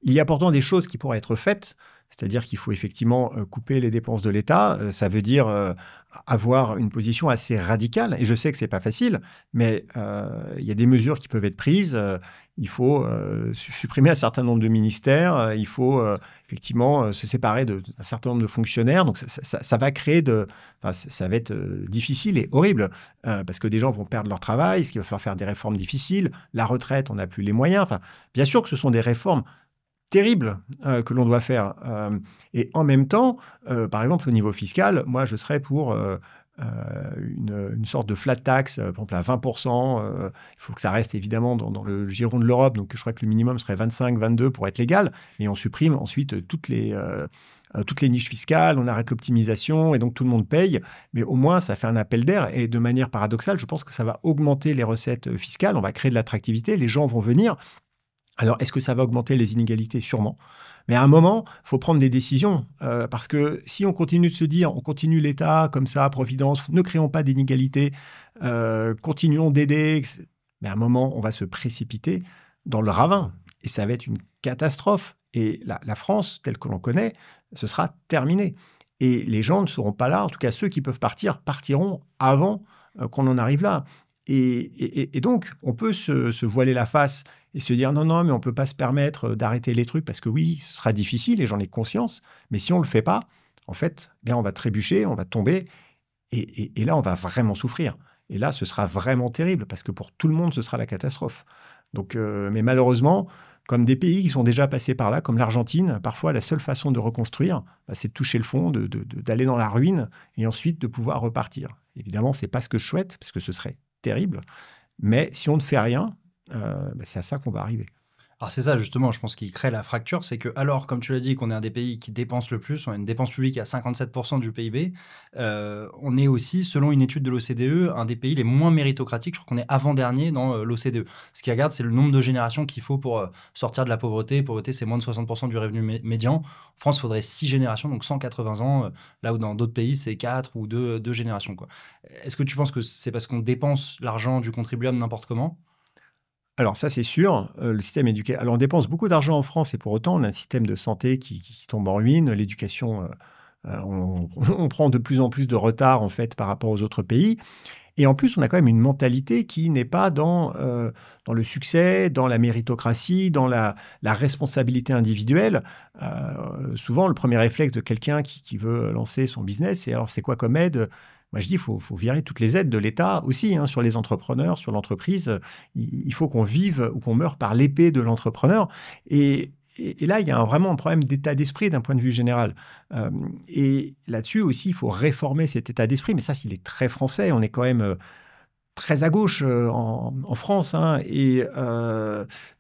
Il y a pourtant des choses qui pourraient être faites, c'est-à-dire qu'il faut effectivement couper les dépenses de l'État. Ça veut dire avoir une position assez radicale. Et je sais que ce n'est pas facile, mais il y a des mesures qui peuvent être prises. Il faut supprimer un certain nombre de ministères. Il faut effectivement se séparer d'un certain nombre de fonctionnaires. Donc ça va créer ça va être difficile et horrible parce que des gens vont perdre leur travail, ce qui va falloir faire des réformes difficiles. La retraite, on n'a plus les moyens. Enfin, bien sûr que ce sont des réformes terribles que l'on doit faire. Et en même temps, par exemple, au niveau fiscal, moi, je serais pour une sorte de flat tax, par exemple à 20%. Il faut que ça reste évidemment dans le giron de l'Europe. Donc, je crois que le minimum serait 25, 22 pour être légal. Mais on supprime ensuite toutes les niches fiscales, on arrête l'optimisation et donc tout le monde paye. Mais au moins, ça fait un appel d'air. Et de manière paradoxale, je pense que ça va augmenter les recettes fiscales. On va créer de l'attractivité. Les gens vont venir. Alors, est-ce que ça va augmenter les inégalités? Sûrement. Mais à un moment, il faut prendre des décisions. Parce que si on continue de se dire, on continue l'État comme ça, Providence, ne créons pas d'inégalités, continuons d'aider, mais à un moment, on va se précipiter dans le ravin. Et ça va être une catastrophe. Et la France, telle que l'on connaît, ce sera terminé. Et les gens ne seront pas là. En tout cas, ceux qui peuvent partir, partiront avant qu'on en arrive là. Et donc, on peut se voiler la face et se dire non, mais on ne peut pas se permettre d'arrêter les trucs parce que oui, ce sera difficile et j'en ai conscience. Mais si on ne le fait pas, en fait, bien, on va trébucher, on va tomber et là, on va vraiment souffrir. Et là, ce sera vraiment terrible parce que pour tout le monde, ce sera la catastrophe. Donc, mais malheureusement, comme des pays qui sont déjà passés par là, comme l'Argentine, parfois, la seule façon de reconstruire, c'est de toucher le fond, d'aller dans la ruine et ensuite de pouvoir repartir. Évidemment, ce n'est pas ce que je souhaite parce que ce serait terrible. Mais si on ne fait rien, c'est à ça qu'on va arriver. Alors c'est ça justement, je pense qu'il crée la fracture, c'est que alors, comme tu l'as dit, qu'on est un des pays qui dépense le plus, on a une dépense publique à 57% du PIB, on est aussi, selon une étude de l'OCDE, un des pays les moins méritocratiques, je crois qu'on est avant-dernier dans l'OCDE. Ce qui regarde, c'est le nombre de générations qu'il faut pour sortir de la pauvreté. Pauvreté, c'est moins de 60% du revenu médian. En France, il faudrait 6 générations, donc 180 ans, là où dans d'autres pays, c'est 4 ou 2 générations, quoi. Est-ce que tu penses que c'est parce qu'on dépense l'argent du contribuable n'importe comment ? Alors ça, c'est sûr, le système éducatif. Alors on dépense beaucoup d'argent en France et pour autant, on a un système de santé qui tombe en ruine. L'éducation, on prend de plus en plus de retard en fait par rapport aux autres pays. Et en plus, on a quand même une mentalité qui n'est pas dans le succès, dans la méritocratie, dans la responsabilité individuelle. Souvent, le premier réflexe de quelqu'un qui veut lancer son business, c'est alors c'est quoi comme aide ? Moi, je dis, il faut virer toutes les aides de l'État aussi, hein, sur les entrepreneurs, sur l'entreprise. Il faut qu'on vive ou qu'on meure par l'épée de l'entrepreneur. Et et là, il y a vraiment un problème d'état d'esprit d'un point de vue général. Et là-dessus aussi, il faut réformer cet état d'esprit. Mais ça, il est très français. On est quand même très à gauche en France, hein, et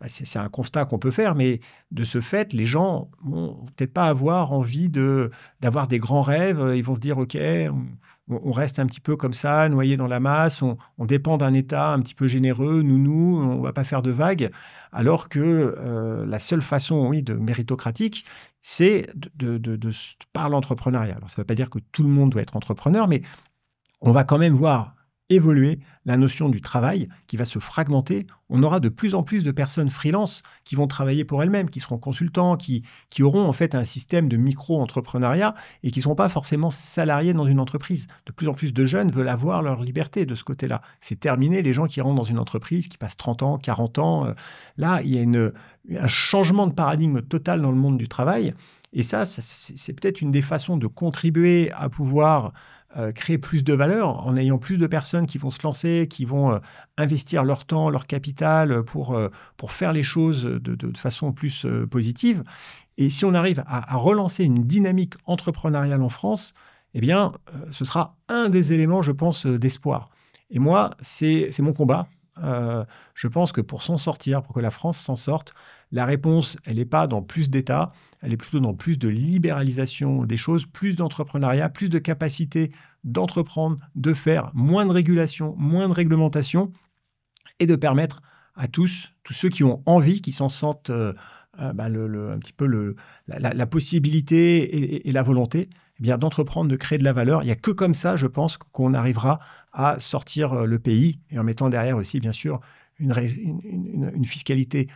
c'est un constat qu'on peut faire, mais de ce fait, les gens vont peut-être pas avoir envie d'avoir des grands rêves. Ils vont se dire, OK, on reste un petit peu comme ça, noyé dans la masse, on dépend d'un État un petit peu généreux, nounou, on va pas faire de vagues, alors que la seule façon, oui, de méritocratique, c'est par l'entrepreneuriat. Alors, ça ne veut pas dire que tout le monde doit être entrepreneur, mais on va quand même voir évoluer la notion du travail qui va se fragmenter. On aura de plus en plus de personnes freelance qui vont travailler pour elles-mêmes, qui seront consultants, qui auront en fait un système de micro-entrepreneuriat et qui ne seront pas forcément salariés dans une entreprise. De plus en plus de jeunes veulent avoir leur liberté de ce côté-là. C'est terminé les gens qui rentrent dans une entreprise, qui passent 30 ans, 40 ans. Là, il y a un changement de paradigme total dans le monde du travail. Et ça c'est peut-être une des façons de contribuer à pouvoir créer plus de valeur en ayant plus de personnes qui vont se lancer, qui vont investir leur temps, leur capital pour faire les choses de façon plus positive. Et si on arrive à relancer une dynamique entrepreneuriale en France, eh bien, ce sera un des éléments, je pense, d'espoir. Et moi, c'est mon combat. Je pense que pour s'en sortir, pour que la France s'en sorte, la réponse, elle n'est pas dans plus d'État, elle est plutôt dans plus de libéralisation des choses, plus d'entrepreneuriat, plus de capacité d'entreprendre, de faire, moins de régulation, moins de réglementation, et de permettre à tous ceux qui ont envie, qui s'en sentent un petit peu la possibilité et la volonté, eh bien, d'entreprendre, de créer de la valeur. Il n'y a que comme ça, je pense, qu'on arrivera à sortir le pays, et en mettant derrière aussi, bien sûr, une fiscalité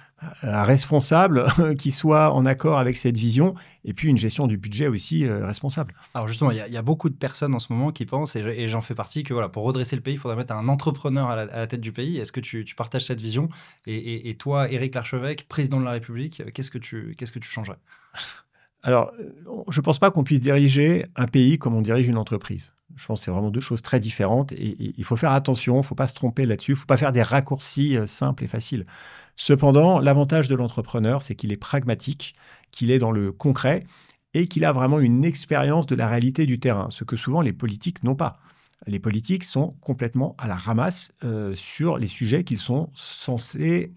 responsable qui soit en accord avec cette vision, et puis une gestion du budget aussi responsable. Alors justement, il y a beaucoup de personnes en ce moment qui pensent, et j'en fais partie, que voilà, pour redresser le pays, il faudrait mettre un entrepreneur à la tête du pays. Est-ce que tu partages cette vision? Et toi, Éric Larchevêque, président de la République, qu'est-ce que tu changerais? Alors, je ne pense pas qu'on puisse diriger un pays comme on dirige une entreprise. Je pense que c'est vraiment deux choses très différentes et il faut faire attention, il ne faut pas se tromper là-dessus, il ne faut pas faire des raccourcis simples et faciles. Cependant, l'avantage de l'entrepreneur, c'est qu'il est pragmatique, qu'il est dans le concret et qu'il a vraiment une expérience de la réalité du terrain, ce que souvent les politiques n'ont pas. Les politiques sont complètement à la ramasse sur les sujets qu'ils sont censés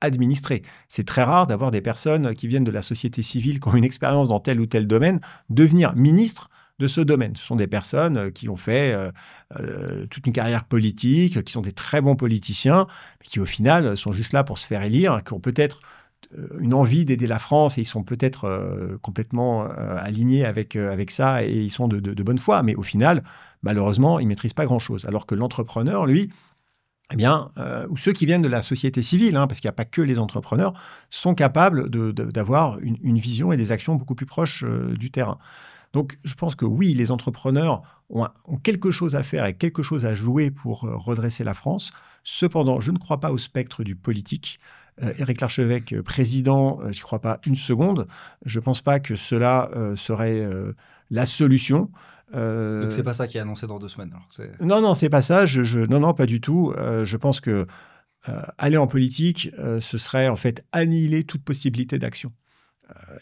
administrer. C'est très rare d'avoir des personnes qui viennent de la société civile, qui ont une expérience dans tel ou tel domaine, devenir ministre de ce domaine. Ce sont des personnes qui ont fait toute une carrière politique, qui sont des très bons politiciens, mais qui au final sont juste là pour se faire élire, qui ont peut-être une envie d'aider la France et ils sont peut-être complètement alignés avec ça et ils sont de bonne foi. Mais au final, malheureusement, ils ne maîtrisent pas grand-chose. Alors que l'entrepreneur, lui, eh bien, ou ceux qui viennent de la société civile, parce qu'il n'y a pas que les entrepreneurs, sont capables d'avoir une vision et des actions beaucoup plus proches du terrain. Donc, je pense que oui, les entrepreneurs ont quelque chose à faire et quelque chose à jouer pour redresser la France. Cependant, je ne crois pas au spectre du politique. Éric Larchevêque, président, je n'y crois pas une seconde. Je ne pense pas que cela serait la solution. Donc, ce n'est pas ça qui est annoncé dans 2 semaines. Alors, non, ce n'est pas ça. Non, pas du tout. Je pense que aller en politique, ce serait en fait annihiler toute possibilité d'action.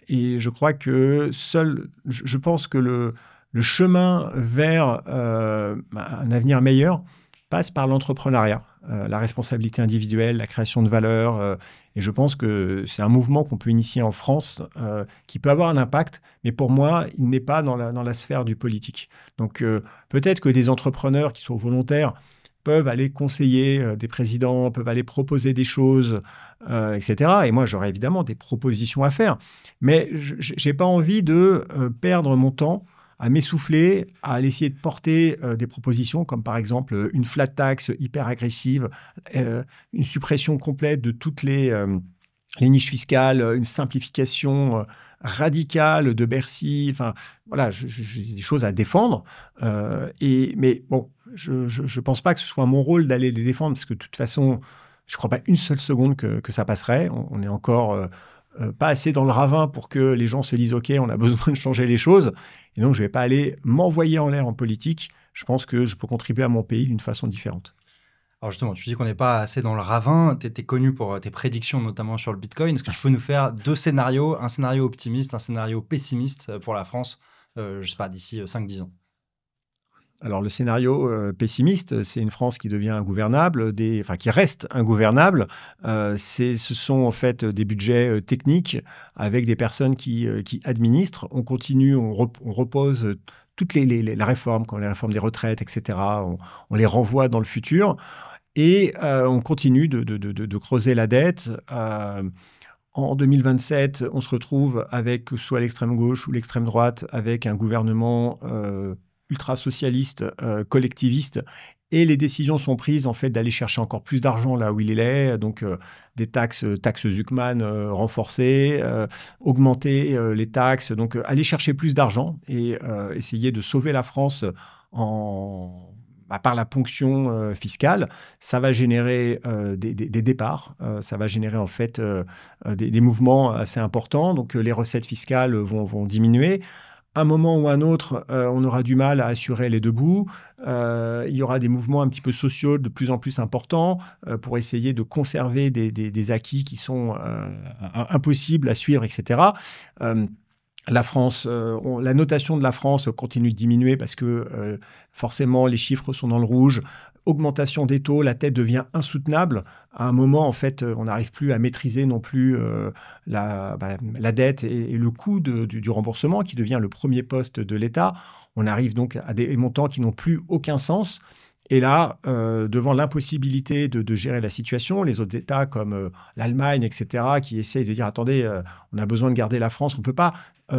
Et je crois que je pense que le chemin vers un avenir meilleur passe par l'entrepreneuriat, la responsabilité individuelle, la création de valeur. Et je pense que c'est un mouvement qu'on peut initier en France qui peut avoir un impact, mais pour moi, il n'est pas dans la sphère du politique. Donc peut-être que des entrepreneurs qui sont volontaires peuvent aller conseiller des présidents, peuvent aller proposer des choses, etc. Et moi, j'aurais évidemment des propositions à faire. Mais je n'ai pas envie de perdre mon temps à m'essouffler, à aller essayer de porter des propositions comme par exemple une flat tax hyper agressive, une suppression complète de toutes les niches fiscales, une simplification radicale de Bercy. Enfin, voilà, j'ai des choses à défendre. Mais bon, je ne pense pas que ce soit mon rôle d'aller les défendre parce que de toute façon, je ne crois pas une seule seconde que ça passerait. On est encore pas assez dans le ravin pour que les gens se disent « Ok, on a besoin de changer les choses ». Et donc, je ne vais pas aller m'envoyer en l'air en politique. Je pense que je peux contribuer à mon pays d'une façon différente. Alors justement, tu dis qu'on n'est pas assez dans le ravin. Tu étais connu pour tes prédictions, notamment sur le Bitcoin. Est-ce que tu peux nous faire 2 scénarios, un scénario optimiste, un scénario pessimiste pour la France, je ne sais pas, d'ici 5-10 ans? Alors le scénario pessimiste, c'est une France qui devient ingouvernable, enfin qui reste ingouvernable. Ce sont en fait des budgets techniques avec des personnes qui administrent. On continue, on repose toutes les réformes, comme les réformes des retraites, etc. On les renvoie dans le futur et on continue de creuser la dette. En 2027, on se retrouve avec soit l'extrême gauche ou l'extrême droite, avec un gouvernement ultra-socialiste, collectiviste, et les décisions sont prises en fait d'aller chercher encore plus d'argent là où il est, donc des taxes Zuckman renforcées, augmenter les taxes, donc aller chercher plus d'argent et essayer de sauver la France par la ponction fiscale. Ça va générer des départs, ça va générer en fait des mouvements assez importants, donc les recettes fiscales vont diminuer. Un moment ou un autre, on aura du mal à assurer les deux bouts. Il y aura des mouvements un petit peu sociaux de plus en plus importants pour essayer de conserver des acquis qui sont impossibles à suivre, etc. La France, la notation de la France continue de diminuer parce que forcément les chiffres sont dans le rouge. Augmentation des taux, la dette devient insoutenable. À un moment, en fait, on n'arrive plus à maîtriser non plus la dette et le coût du remboursement qui devient le premier poste de l'État. On arrive donc à des montants qui n'ont plus aucun sens. Et là, devant l'impossibilité de gérer la situation, les autres États comme l'Allemagne, etc., qui essayent de dire « Attendez, on a besoin de garder la France, on ne peut pas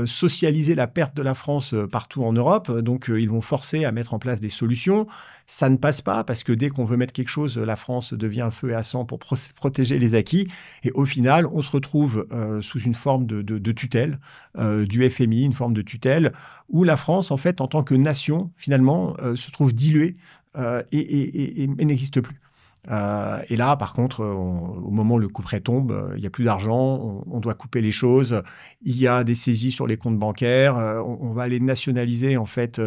socialiser la perte de la France partout en Europe. » Donc, ils vont forcer à mettre en place des solutions. Ça ne passe pas parce que dès qu'on veut mettre quelque chose, la France devient un feu et à sang pour protéger les acquis. Et au final, on se retrouve sous une forme de tutelle du FMI, une forme de tutelle où la France, en fait, en tant que nation, finalement, se trouve diluée et n'existe plus. Et là, par contre, au moment où le couperet tombe, il n'y a plus d'argent, on doit couper les choses, il y a des saisies sur les comptes bancaires, on va aller nationaliser en fait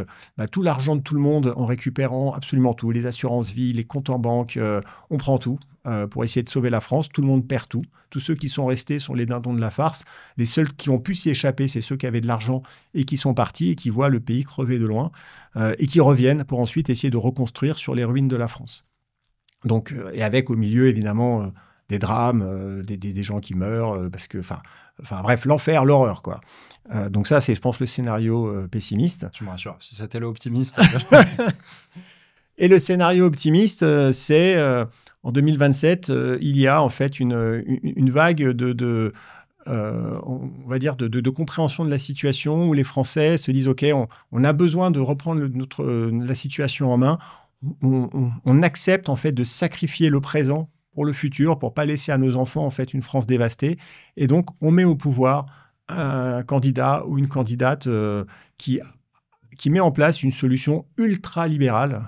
tout l'argent de tout le monde en récupérant absolument tout, les assurances vie, les comptes en banque, on prend tout pour essayer de sauver la France, tout le monde perd tout. Tous ceux qui sont restés sont les dindons de la farce. Les seuls qui ont pu s'y échapper, c'est ceux qui avaient de l'argent et qui sont partis et qui voient le pays crever de loin et qui reviennent pour ensuite essayer de reconstruire sur les ruines de la France. Donc, et avec au milieu, évidemment, des drames, des gens qui meurent, parce que, bref, l'enfer, l'horreur, quoi. Donc ça, c'est, je pense, le scénario pessimiste. Tu me rassures, si c'était l'optimiste. Et le scénario optimiste, c'est en 2027, il y a en fait une vague on va dire de compréhension de la situation où les Français se disent « Ok, on a besoin de reprendre la situation en main. On accepte en fait de sacrifier le présent pour le futur, pour pas laisser à nos enfants en fait une France dévastée. Et donc, on met au pouvoir un candidat ou une candidate qui met en place une solution ultra-libérale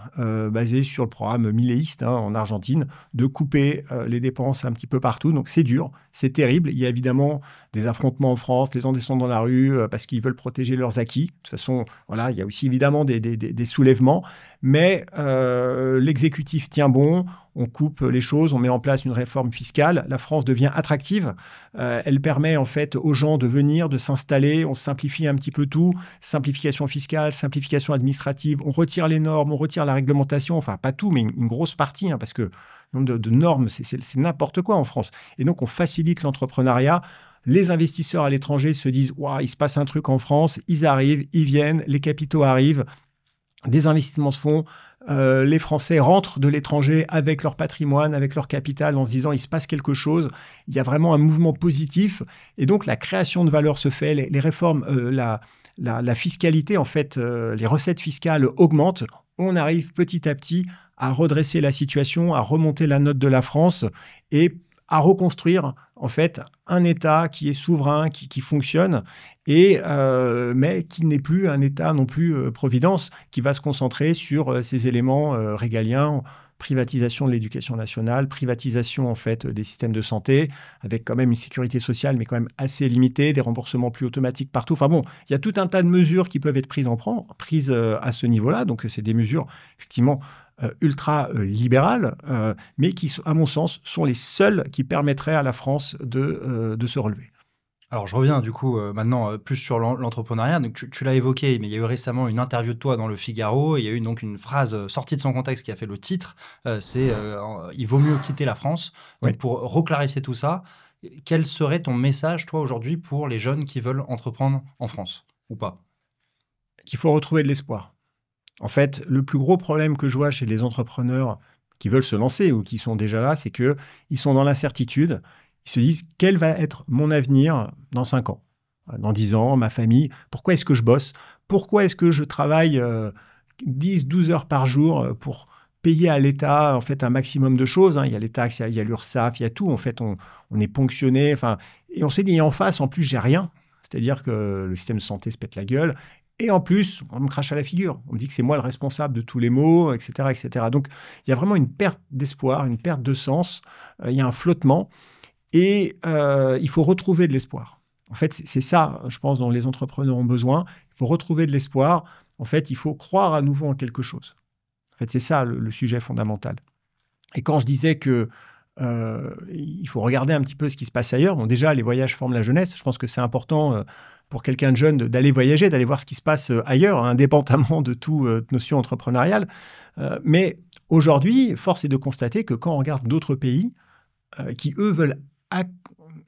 basée sur le programme milléiste en Argentine, de couper les dépenses un petit peu partout. Donc, c'est dur, c'est terrible. Il y a évidemment des affrontements en France, les gens descendent dans la rue parce qu'ils veulent protéger leurs acquis. De toute façon, voilà, il y a aussi évidemment des soulèvements. Mais l'exécutif tient bon, on coupe les choses, on met en place une réforme fiscale. La France devient attractive. Elle permet en fait aux gens de venir, de s'installer. On simplifie un petit peu tout. Simplification fiscale, simplification administrative. On retire les normes, on retire la réglementation. Enfin, pas tout, mais une grosse partie, parce que le nombre de normes, c'est n'importe quoi en France. Et donc, on facilite l'entrepreneuriat. Les investisseurs à l'étranger se disent « Waouh, il se passe un truc en France ». Ils arrivent, ils viennent, les capitaux arrivent. Des investissements se font, les Français rentrent de l'étranger avec leur patrimoine, avec leur capital, en se disant il se passe quelque chose, il y a vraiment un mouvement positif, et donc la création de valeur se fait, les réformes, la fiscalité, en fait, les recettes fiscales augmentent, on arrive petit à petit à redresser la situation, à remonter la note de la France, et à reconstruire en fait un État qui est souverain, qui fonctionne, mais qui n'est plus un État non plus providence, qui va se concentrer sur ces éléments régaliens, privatisation de l'éducation nationale, privatisation en fait des systèmes de santé, avec quand même une sécurité sociale, mais quand même assez limitée, des remboursements plus automatiques partout. Enfin bon, il y a tout un tas de mesures qui peuvent être prises à ce niveau-là. Donc c'est des mesures effectivement ultra libérales, mais qui, à mon sens, sont les seules qui permettraient à la France de se relever. Alors, je reviens du coup maintenant plus sur l'entrepreneuriat. Donc, tu l'as évoqué, mais il y a eu récemment une interview de toi dans Le Figaro. Et il y a eu donc une phrase sortie de son contexte qui a fait le titre. Il vaut mieux quitter la France. Donc, Oui. pour reclarifier tout ça, quel serait ton message, toi, aujourd'hui, pour les jeunes qui veulent entreprendre en France ou pas? Qu'il faut retrouver de l'espoir. En fait, le plus gros problème que je vois chez les entrepreneurs qui veulent se lancer ou qui sont déjà là, c'est qu'ils sont dans l'incertitude. Ils se disent, quel va être mon avenir dans 5 ans, dans 10 ans, ma famille? Pourquoi est-ce que je bosse? Pourquoi est-ce que je travaille 10, 12 heures par jour pour payer à l'État en fait, un maximum de choses, hein. Il y a les taxes, il y a l'URSSAF, il y a tout. En fait, on est ponctionné. Et on s'est dit, en face, en plus, j'ai rien. C'est-à-dire que le système de santé se pète la gueule. Et en plus, on me crache à la figure. On me dit que c'est moi le responsable de tous les maux, etc., etc. Donc, il y a vraiment une perte d'espoir, une perte de sens. Il y a un flottement. Et il faut retrouver de l'espoir. En fait, c'est ça, je pense, dont les entrepreneurs ont besoin. Il faut retrouver de l'espoir. En fait, il faut croire à nouveau en quelque chose. En fait, c'est ça le sujet fondamental. Et quand je disais que il faut regarder un petit peu ce qui se passe ailleurs, bon, déjà, les voyages forment la jeunesse. Je pense que c'est important pour quelqu'un de jeune d'aller voyager, d'aller voir ce qui se passe ailleurs, hein, indépendamment de toute notion entrepreneuriale. Mais aujourd'hui, force est de constater que quand on regarde d'autres pays qui, eux,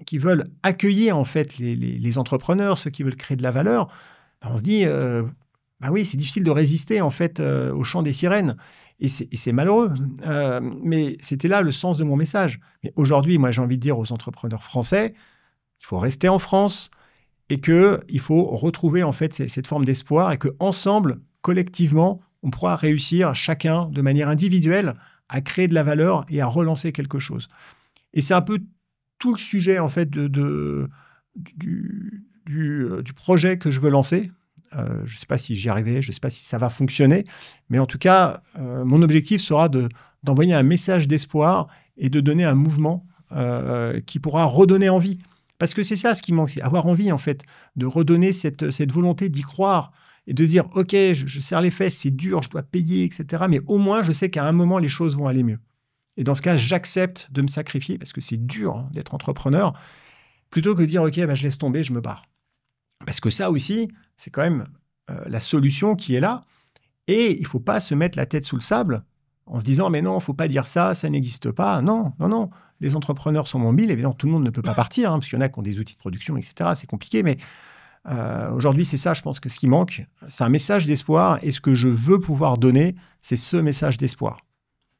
qui veulent accueillir en fait les entrepreneurs, ceux qui veulent créer de la valeur, on se dit, bah oui, c'est difficile de résister en fait au chant des sirènes. Et c'est malheureux. Mais c'était là le sens de mon message. Mais aujourd'hui, moi, j'ai envie de dire aux entrepreneurs français, il faut rester en France et qu'il faut retrouver en fait cette forme d'espoir et qu'ensemble, collectivement, on pourra réussir chacun de manière individuelle à créer de la valeur et à relancer quelque chose. Et c'est un peu tout le sujet en fait du projet que je veux lancer. Je ne sais pas si j'y arriverai, je ne sais pas si ça va fonctionner, mais en tout cas, mon objectif sera d'envoyer un message d'espoir et de donner un mouvement qui pourra redonner envie. Parce que c'est ça ce qui manque, c'est avoir envie en fait, de redonner cette volonté d'y croire et de dire, OK, je serre les fesses, c'est dur, je dois payer, etc. Mais au moins, je sais qu'à un moment, les choses vont aller mieux. Et dans ce cas, j'accepte de me sacrifier parce que c'est dur hein, d'être entrepreneur, plutôt que de dire, OK, bah, je laisse tomber, je me barre. Parce que ça aussi, c'est quand même la solution qui est là. Et il ne faut pas se mettre la tête sous le sable en se disant, mais non, il ne faut pas dire ça, ça n'existe pas. Non, non, non. Les entrepreneurs sont mobiles. Évidemment, tout le monde ne peut pas partir, hein, parce qu'il y en a qui ont des outils de production, etc. C'est compliqué, mais aujourd'hui, c'est ça, je pense que ce qui manque, c'est un message d'espoir. Et ce que je veux pouvoir donner, c'est ce message d'espoir.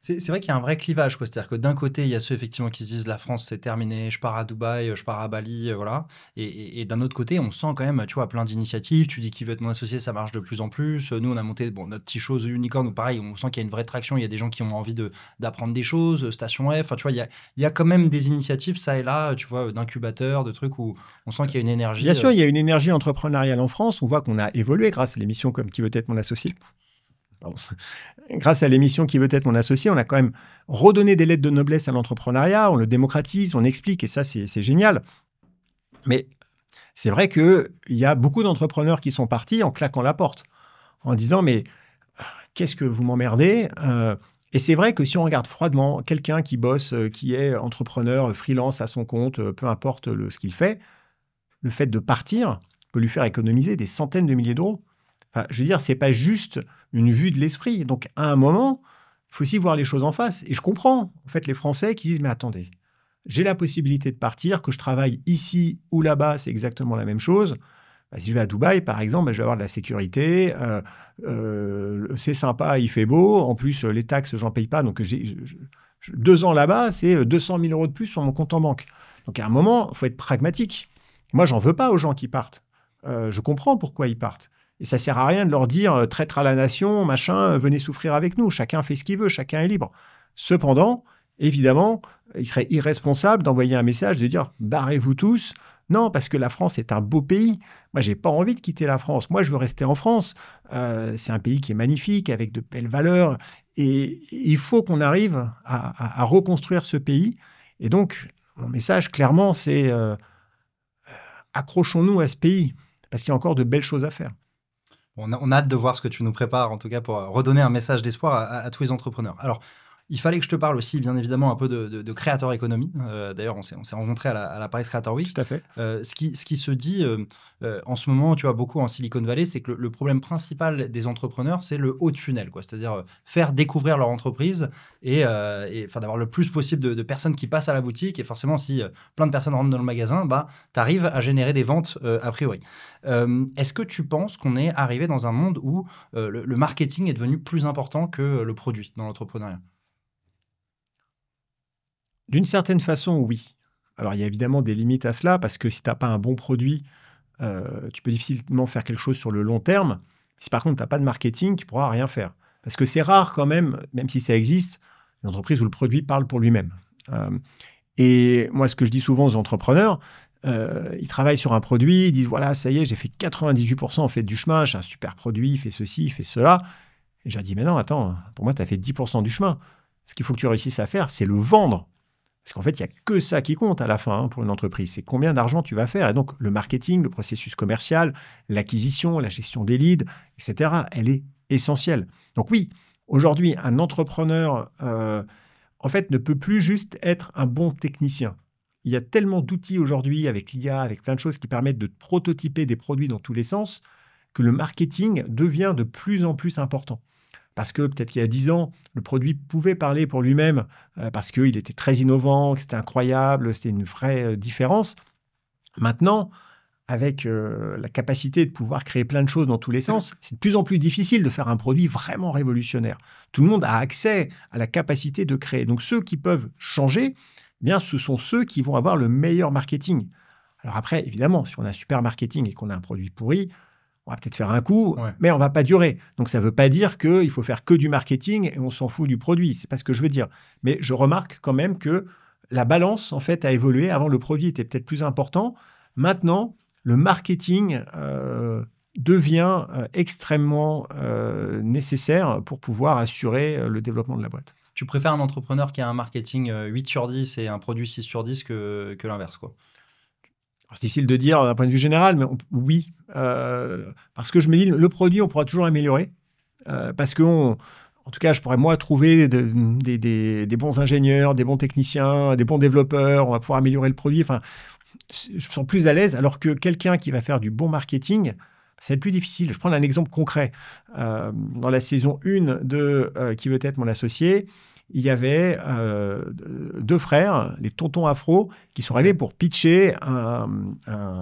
C'est vrai qu'il y a un vrai clivage, quoi. C'est-à-dire que d'un côté, il y a ceux effectivement qui se disent la France c'est terminé, je pars à Dubaï, je pars à Bali, voilà. Et d'un autre côté, on sent quand même, tu vois, plein d'initiatives. Tu dis qui veut être mon associé, ça marche de plus en plus. Nous, on a monté notre petite chose unicorn, où pareil, on sent qu'il y a une vraie traction. Il y a des gens qui ont envie d'apprendre des choses, Station F. Enfin, tu vois, il y a quand même des initiatives, ça et là, tu vois, d'incubateurs, de trucs où on sent qu'il y a une énergie. Bien sûr, il y a une énergie entrepreneuriale en France. On voit qu'on a évolué grâce à l'émission comme Qui veut être mon associé. Pardon. Grâce à l'émission Qui veut être mon associé, on a quand même redonné des lettres de noblesse à l'entrepreneuriat, on le démocratise, on explique, et ça, c'est génial. Mais c'est vrai qu'il y a beaucoup d'entrepreneurs qui sont partis en claquant la porte, en disant, mais qu'est-ce que vous m'emmerdez Et c'est vrai que si on regarde froidement, quelqu'un qui bosse, qui est entrepreneur, freelance à son compte, peu importe ce qu'il fait, le fait de partir peut lui faire économiser des centaines de milliers d'euros. Enfin, je veux dire, ce n'est pas juste une vue de l'esprit. Donc, à un moment, il faut aussi voir les choses en face. Et je comprends, en fait, les Français qui disent, mais attendez, j'ai la possibilité de partir, que je travaille ici ou là-bas, c'est exactement la même chose. Bah, si je vais à Dubaï, par exemple, je vais avoir de la sécurité, c'est sympa, il fait beau. En plus, les taxes, j'en paye pas. Donc, 2 ans là-bas, c'est 200 000 euros de plus sur mon compte en banque. Donc, à un moment, il faut être pragmatique. Moi, j'en veux pas aux gens qui partent. Je comprends pourquoi ils partent. Et ça ne sert à rien de leur dire « traître à la nation, machin, venez souffrir avec nous ». Chacun fait ce qu'il veut, chacun est libre. Cependant, évidemment, il serait irresponsable d'envoyer un message de dire « barrez-vous tous ». Non, parce que la France est un beau pays. Moi, je n'ai pas envie de quitter la France. Moi, je veux rester en France. C'est un pays qui est magnifique, avec de belles valeurs. Et il faut qu'on arrive à reconstruire ce pays. Et donc, mon message, clairement, c'est accrochons-nous à ce pays, parce qu'il y a encore de belles choses à faire. On a hâte de voir ce que tu nous prépares, en tout cas pour redonner un message d'espoir à tous les entrepreneurs. Alors, il fallait que je te parle aussi, bien évidemment, un peu de Creator Economy. D'ailleurs, on s'est rencontrés à la Paris Creator Week. Tout à fait. Ce qui se dit en ce moment, tu vois, beaucoup en Silicon Valley, c'est que le problème principal des entrepreneurs, c'est le haut de funnel, quoi. C'est-à-dire faire découvrir leur entreprise et d'avoir le plus possible de personnes qui passent à la boutique. Et forcément, si plein de personnes rentrent dans le magasin, bah, tu arrives à générer des ventes a priori. Est-ce que tu penses qu'on est arrivé dans un monde où le marketing est devenu plus important que le produit dans l'entrepreneuriat? D'une certaine façon, oui. Alors, il y a évidemment des limites à cela, parce que si tu n'as pas un bon produit, tu peux difficilement faire quelque chose sur le long terme. Si par contre, tu n'as pas de marketing, tu ne pourras rien faire. Parce que c'est rare quand même si ça existe, une entreprise où le produit parle pour lui-même. Et moi, ce que je dis souvent aux entrepreneurs, ils travaillent sur un produit, ils disent, voilà, ça y est, j'ai fait 98% en fait du chemin, j'ai un super produit, il fait ceci, il fait cela. Et je leur dis, mais non, attends, pour moi, tu as fait 10% du chemin. Ce qu'il faut que tu réussisses à faire, c'est le vendre. Parce qu'en fait, il n'y a que ça qui compte à la fin pour une entreprise. C'est combien d'argent tu vas faire. Et donc, le marketing, le processus commercial, l'acquisition, la gestion des leads, etc., elle est essentielle. Donc oui, aujourd'hui, un entrepreneur, en fait, ne peut plus juste être un bon technicien. Il y a tellement d'outils aujourd'hui avec l'IA, avec plein de choses qui permettent de prototyper des produits dans tous les sens, que le marketing devient de plus en plus important. Parce que peut-être qu'il y a 10 ans, le produit pouvait parler pour lui-même parce qu'il était très innovant, que c'était incroyable, c'était une vraie différence. Maintenant, avec la capacité de pouvoir créer plein de choses dans tous les sens, c'est de plus en plus difficile de faire un produit vraiment révolutionnaire. Tout le monde a accès à la capacité de créer. Donc ceux qui peuvent changer, eh bien, ce sont ceux qui vont avoir le meilleur marketing. Alors après, évidemment, si on a un super marketing et qu'on a un produit pourri, on va peut-être faire un coup, Ouais. mais on ne va pas durer. Donc, ça ne veut pas dire qu'il faut faire que du marketing et on s'en fout du produit. Ce n'est pas ce que je veux dire. Mais je remarque quand même que la balance, en fait, a évolué. Avant, le produit était peut-être plus important. Maintenant, le marketing devient extrêmement nécessaire pour pouvoir assurer le développement de la boîte. Tu préfères un entrepreneur qui a un marketing 8 sur 10 et un produit 6 sur 10 que l'inverse, quoi? C'est difficile de dire d'un point de vue général, mais oui. Parce que je me dis, le produit, on pourra toujours l'améliorer. Parce que, en tout cas, je pourrais, moi, trouver des bons ingénieurs, des bons techniciens, des bons développeurs. On va pouvoir améliorer le produit. Enfin, je me sens plus à l'aise. Alors que quelqu'un qui va faire du bon marketing, c'est plus difficile. Je prends un exemple concret. Dans la saison 1 de Qui veut être mon associé, il y avait 2 frères, les tontons afro, qui sont arrivés pour pitcher un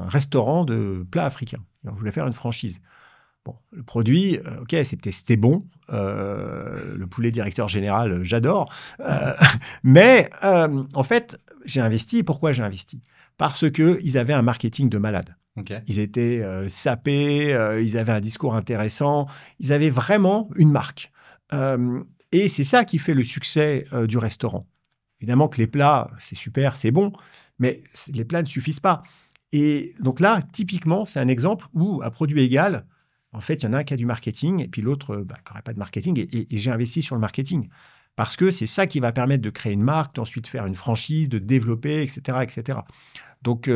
restaurant de plats africains. On voulait faire une franchise. Bon, le produit, OK, c'était bon. Le poulet directeur général, j'adore. Mais en fait, j'ai investi. Pourquoi j'ai investi? Parce qu'ils avaient un marketing de malade. Okay. Ils étaient sapés, ils avaient un discours intéressant. Ils avaient vraiment une marque. Et c'est ça qui fait le succès du restaurant. Évidemment que les plats, c'est super, c'est bon, mais les plats ne suffisent pas. Et donc là, typiquement, c'est un exemple où, à produit égal, en fait, il y en a un qui a du marketing et puis l'autre qui n'aurait pas de marketing. Et j'ai investi sur le marketing. Parce que c'est ça qui va permettre de créer une marque, d'ensuite faire une franchise, de développer, etc. etc. Donc,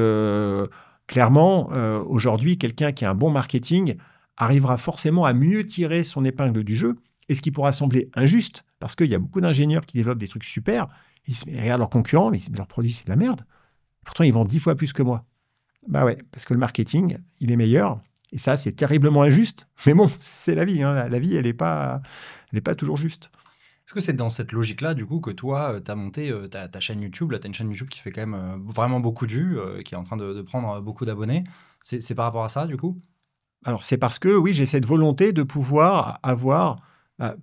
clairement, aujourd'hui, quelqu'un qui a un bon marketing arrivera forcément à mieux tirer son épingle du jeu. Et ce qui pourra sembler injuste, parce qu'il y a beaucoup d'ingénieurs qui développent des trucs super, ils se regardent leurs concurrents, mais leur produit, c'est de la merde. Pourtant, ils vendent 10 fois plus que moi. Bah ouais, parce que le marketing, il est meilleur. Et ça, c'est terriblement injuste. Mais bon, c'est la vie. Hein. La vie, elle n'est pas toujours juste. Est-ce que c'est dans cette logique-là, du coup, que toi, tu as monté ta chaîne YouTube? Là, tu as une chaîne YouTube qui fait quand même vraiment beaucoup de vues, qui est en train de prendre beaucoup d'abonnés. C'est par rapport à ça, du coup? Alors, c'est parce que, oui, j'ai cette volonté de pouvoir avoir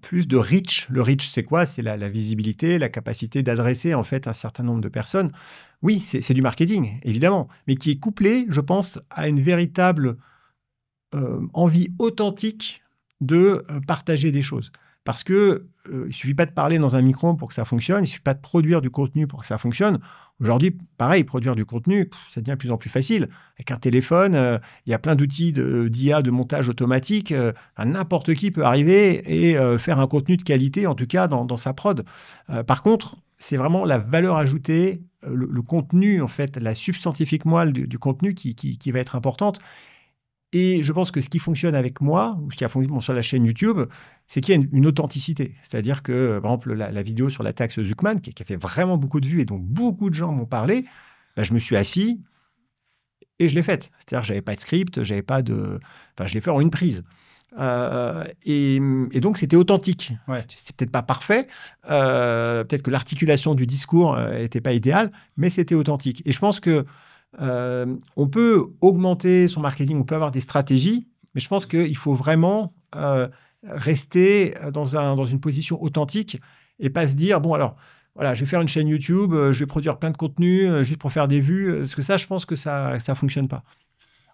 plus de reach. Le reach, c'est quoi? C'est la visibilité, la capacité d'adresser en fait un certain nombre de personnes. Oui, c'est du marketing, évidemment, mais qui est couplé, je pense, à une véritable envie authentique de partager des choses. Parce que il ne suffit pas de parler dans un micro pour que ça fonctionne, il ne suffit pas de produire du contenu pour que ça fonctionne. Aujourd'hui, pareil, produire du contenu, ça devient de plus en plus facile. Avec un téléphone, il y a plein d'outils d'IA, de montage automatique. N'importe qui peut arriver et faire un contenu de qualité, en tout cas dans sa prod. Par contre, c'est vraiment la valeur ajoutée, le contenu, en fait, la substantifique moelle du contenu qui va être importante. Et je pense que ce qui fonctionne avec moi, ou ce qui a fonctionné sur la chaîne YouTube, c'est qu'il y a une authenticité. C'est-à-dire que, par exemple, la vidéo sur la taxe Zuckman, qui a fait vraiment beaucoup de vues et dont beaucoup de gens m'ont parlé, bah, je me suis assis et je l'ai faite. C'est-à-dire que je n'avais pas de script, je l'ai fait en une prise. Et donc, c'était authentique. Ouais. C'est peut-être pas parfait. Peut-être que l'articulation du discours n'était pas idéale, mais c'était authentique. Et je pense que on peut augmenter son marketing, on peut avoir des stratégies, mais je pense qu'il faut vraiment rester dans une position authentique et pas se dire, bon, alors, voilà, je vais faire une chaîne YouTube, je vais produire plein de contenu juste pour faire des vues. Parce que ça, je pense que ça ne fonctionne pas.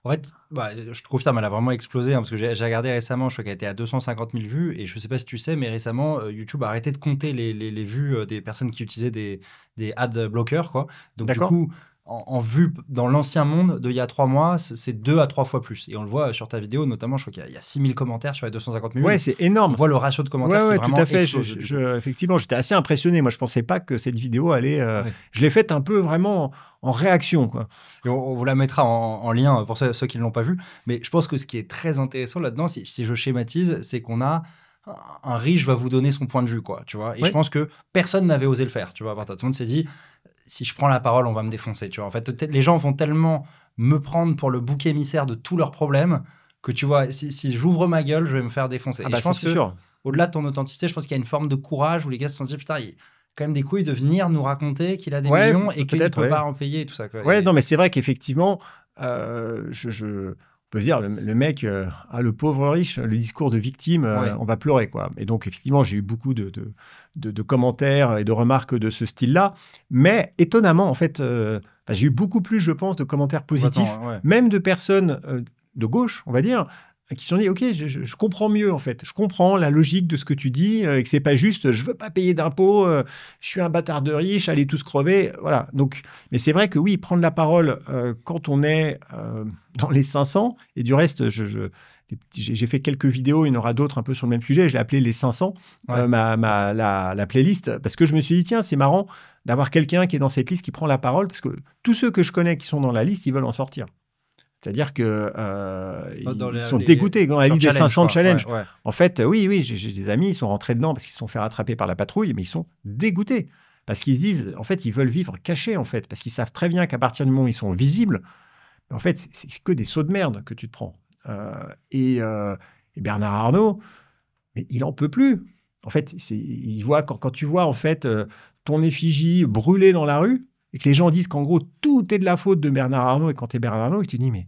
En fait, je trouve ça, elle a vraiment explosé, parce que j'ai regardé récemment, je crois qu'elle était à 250 000 vues, et je ne sais pas si tu sais, mais récemment, YouTube a arrêté de compter les vues des personnes qui utilisaient des ad blockers, quoi. Donc, du coup, en vue dans l'ancien monde d'il y a 3 mois, c'est 2 à 3 fois plus. Et on le voit sur ta vidéo, notamment, je crois qu'il y a 6 000 commentaires sur les 250 000 vues. Ouais, c'est énorme. On voit le ratio de commentaires qui tout vraiment à fait. explose. Effectivement, j'étais assez impressionné. Moi, je ne pensais pas que cette vidéo allait... Je l'ai faite un peu vraiment en réaction, quoi. Et on vous la mettra en lien pour ceux qui ne l'ont pas vu. Mais je pense que ce qui est très intéressant là-dedans, si je schématise, c'est qu'on a un riche va vous donner son point de vue, quoi, tu vois. Et je pense que personne n'avait osé le faire, tu vois. Tout le monde s'est dit, si je prends la parole, on va me défoncer, tu vois. En fait, les gens vont tellement me prendre pour le bouc émissaire de tous leurs problèmes que, tu vois, si j'ouvre ma gueule, je vais me faire défoncer. Ah bah, et je pense que, sûr. Au-delà de ton authenticité, je pense qu'il y a une forme de courage où les gars se sont dit, putain, il quand même des couilles de venir nous raconter qu'il a des millions et qu'il ne peut pas en payer et tout ça, quoi. Ouais, non, mais c'est vrai qu'effectivement, on peut se dire, le mec, le pauvre riche, le discours de victime, on va pleurer, quoi. Et donc, effectivement, j'ai eu beaucoup de commentaires et de remarques de ce style-là. Mais étonnamment, en fait, j'ai eu beaucoup plus, je pense, de commentaires positifs, même de personnes de gauche, on va dire, qui se sont dit, OK, je comprends mieux, en fait. Je comprends la logique de ce que tu dis, et que c'est pas juste, je veux pas payer d'impôts, je suis un bâtard de riche, allez tous crever. Voilà. Donc, mais c'est vrai que oui, prendre la parole quand on est dans les 500, et du reste, j'ai fait quelques vidéos, il y en aura d'autres un peu sur le même sujet, je l'ai appelé les 500, la playlist, parce que je me suis dit, tiens, c'est marrant d'avoir quelqu'un qui est dans cette liste qui prend la parole, parce que tous ceux que je connais qui sont dans la liste, ils veulent en sortir. C'est-à-dire que ils sont dégoûtés dans la liste des 500 challenge. En fait, oui, j'ai des amis, ils sont rentrés dedans parce qu'ils se sont fait rattraper par la patrouille, mais ils sont dégoûtés parce qu'ils se disent, en fait, ils veulent vivre cachés, en fait, parce qu'ils savent très bien qu'à partir du moment où ils sont visibles, en fait, c'est que des sauts de merde que tu te prends. Et Bernard Arnault, mais il en peut plus. En fait, il voit quand tu vois en fait ton effigie brûlée dans la rue. Et que les gens disent qu'en gros, tout est de la faute de Bernard Arnault. Et quand tu es Bernard Arnault, et tu te dis, mais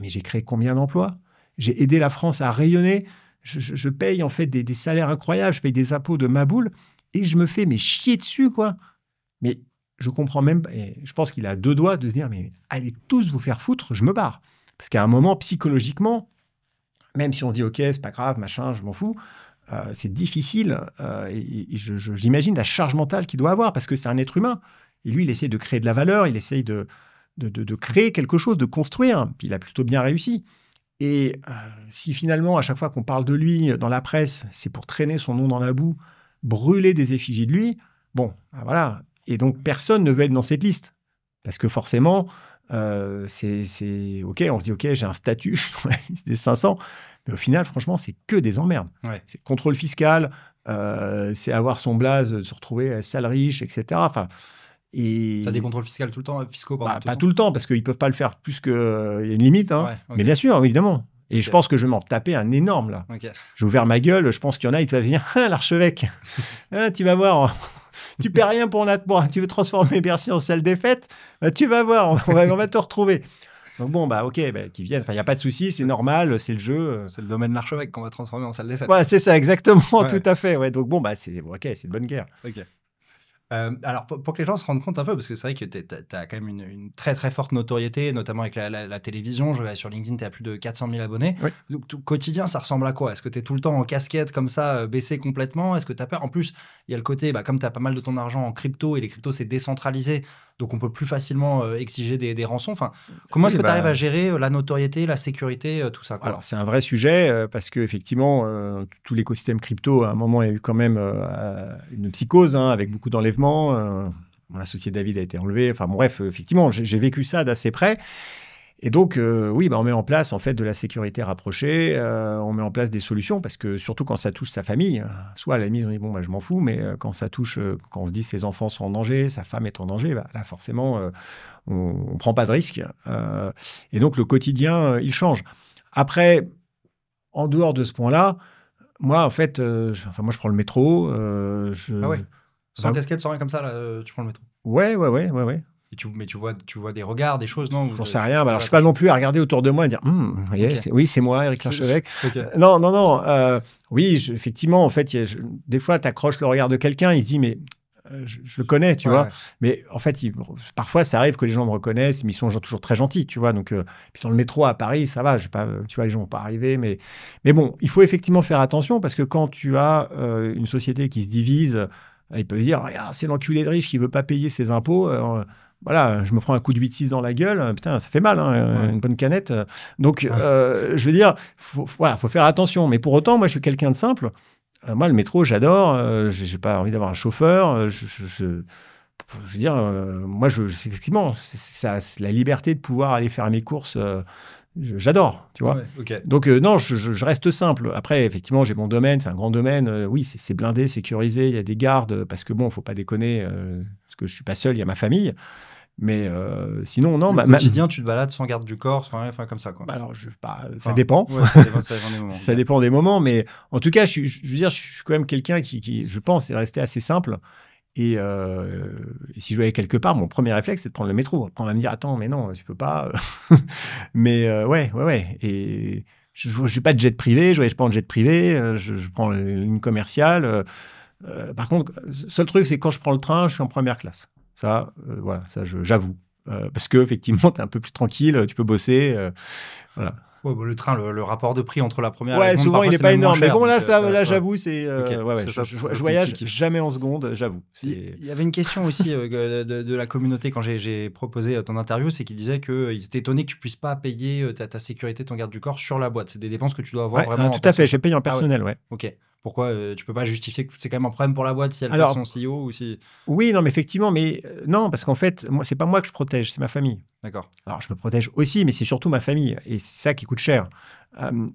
j'ai créé combien d'emplois? J'ai aidé la France à rayonner. Je paye en fait des salaires incroyables. Je paye des impôts de ma boule. Et je me fais chier dessus, quoi. Mais je comprends même... Et je pense qu'il a 2 doigts de se dire, mais allez tous vous faire foutre, je me barre. Parce qu'à un moment, psychologiquement, même si on se dit, OK, c'est pas grave, machin, je m'en fous, c'est difficile. Et j'imagine la charge mentale qu'il doit avoir, parce que c'est un être humain. Et lui, il essaie de créer de la valeur, il essaye de créer quelque chose, de construire. Puis il a plutôt bien réussi. Et si finalement, à chaque fois qu'on parle de lui dans la presse, c'est pour traîner son nom dans la boue, brûler des effigies de lui, bon, voilà. Et donc, personne ne veut être dans cette liste. Parce que forcément, c'est OK, on se dit, OK, j'ai un statut, je suis dans la liste des 500. Mais au final, franchement, c'est que des emmerdes. Ouais. C'est contrôle fiscal, c'est avoir son blaze, se retrouver sale riche, etc. Enfin... T'as des contrôles fiscaux tout le temps, pas tout le temps, parce qu'ils ne peuvent pas le faire plus qu'il y a une limite. Hein. Okay. Mais bien sûr, évidemment. Et je pense que je vais m'en taper un énorme, là. J'ai ouvert ma gueule, je pense qu'il y en a, il te va venir, l'archevêque, tu vas voir, tu paies rien pour tu veux transformer Bercy en salle des fêtes, tu vas voir, on va te retrouver. Donc bon, OK, qu'ils viennent, il n'y a pas de souci, c'est normal, c'est le jeu. C'est le domaine de l'archevêque qu'on va transformer en salle des fêtes. Ouais, c'est ça, exactement, tout à fait. Ouais. Donc bon, c'est de bonne guerre. OK. Alors, pour que les gens se rendent compte un peu, parce que c'est vrai que tu as quand même une très très forte notoriété, notamment avec la télévision. Je vais sur LinkedIn, tu as plus de 400 000 abonnés. Oui. Donc, tout quotidien, ça ressemble à quoi? Est-ce que tu es tout le temps en casquette comme ça, baissé complètement? Est-ce que tu as peur? En plus, il y a le côté, comme tu as pas mal de ton argent en crypto, et les cryptos, c'est décentralisé, donc on peut plus facilement exiger des rançons. Enfin, comment est-ce que tu arrives à gérer la notoriété, la sécurité, tout ça, quoi? Alors, c'est un vrai sujet, parce qu'effectivement, tout l'écosystème crypto, à un moment, il y a eu quand même une psychose, avec beaucoup d'enlèvements. Mon associé David a été enlevé. Enfin, bon, bref, effectivement, j'ai vécu ça d'assez près. Et donc, oui, on met en place en fait de la sécurité rapprochée, on met en place des solutions parce que surtout quand ça touche sa famille, soit à la mise on dit bon je m'en fous, mais quand ça touche, quand on se dit ses enfants sont en danger, sa femme est en danger, là forcément on prend pas de risque. Et donc le quotidien il change. Après, en dehors de ce point-là, moi en fait, moi je prends le métro. Ah ouais. Sans Bah, casquette, sans rien comme ça, là, tu prends le métro. ouais. Et mais tu vois des regards, des choses, non? J'en sais rien. Alors, je ne suis pas non plus à regarder autour de moi et dire vous voyez, Ok. oui, c'est moi, Éric Larchevêque. Ok. Non. Oui, effectivement, en fait, des fois, tu accroches le regard de quelqu'un, il se dit, mais je le connais, tu vois. Ouais. Mais en fait, parfois, ça arrive que les gens me reconnaissent, mais ils sont toujours très gentils, tu vois. Donc, puis dans le métro à Paris, ça va, pas, tu vois, les gens vont pas arriver. Mais bon, il faut effectivement faire attention parce que quand tu as une société qui se divise, il peut se dire, regarde, c'est l'enculé de riche qui veut pas payer ses impôts. Voilà, je me prends un coup de 8-6 dans la gueule, putain, ça fait mal, une bonne canette. Donc, je veux dire, faut faire attention. Mais pour autant, moi, je suis quelqu'un de simple. Moi, le métro, j'adore. J'ai pas envie d'avoir un chauffeur. Je veux dire, moi, effectivement, c'est la liberté de pouvoir aller faire mes courses. J'adore, tu vois. Ouais, ok. Donc, non, je reste simple. Après, effectivement, j'ai mon domaine, c'est un grand domaine. Oui, c'est blindé, sécurisé, il y a des gardes, parce que bon, il ne faut pas déconner, parce que je ne suis pas seul, il y a ma famille. Mais sinon, non. Au quotidien, tu te balades sans garde du corps, sans rien, enfin comme ça, quoi. Alors, ça dépend. Ouais, ça dépend des moments. Ça dépend des moments, mais en tout cas, je veux dire, je suis quand même quelqu'un qui, je pense, est resté assez simple. Et si je vais aller quelque part, mon premier réflexe, c'est de prendre le métro. Après, on va me dire, attends, mais non, tu peux pas. Mais ouais. Et je n'ai pas de jet privé, je voyage pas en jet privé, je prends une commerciale. Par contre, le seul truc, c'est quand je prends le train, je suis en première classe. Ça, voilà, ça, j'avoue. Parce qu'effectivement, tu es un peu plus tranquille, tu peux bosser. Voilà. Ouais, le train, le rapport de prix entre la première et la seconde, souvent il n'est pas énorme. Mais bon, là, j'avoue, c'est. Okay. Je voyage jamais en seconde, j'avoue. Il y avait une question aussi de la communauté quand j'ai proposé ton interview, c'est qu'ils disaient qu'ils étaient étonnés que tu ne puisses pas payer ta sécurité, ton garde du corps sur la boîte. C'est des dépenses que tu dois avoir vraiment. Tout à fait, j'ai payé en personnel, ouais. Ok. Pourquoi tu peux pas justifier que c'est quand même un problème pour la boîte si elle perd son CEO ou si... Oui, non, mais effectivement, mais non, parce qu'en fait, moi, c'est pas moi que je protège, c'est ma famille. D'accord. Alors, je me protège aussi, mais c'est surtout ma famille, et c'est ça qui coûte cher.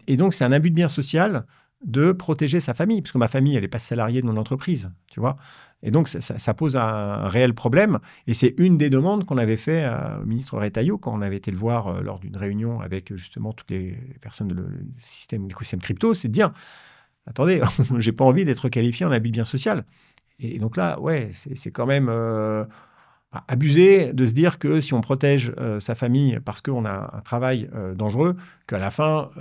Et donc, c'est un abus de bien social de protéger sa famille, parce que ma famille, elle n'est pas salariée de mon entreprise, tu vois. Et donc, ça pose un réel problème, et c'est une des demandes qu'on avait fait au ministre Retailleau quand on avait été le voir lors d'une réunion avec justement toutes les personnes de l'écosystème crypto, c'est de dire attendez, j'ai pas envie d'être qualifié en abus de bien social. Et donc là, ouais, c'est quand même abusé de se dire que si on protège sa famille parce qu'on a un travail dangereux, qu'à la fin,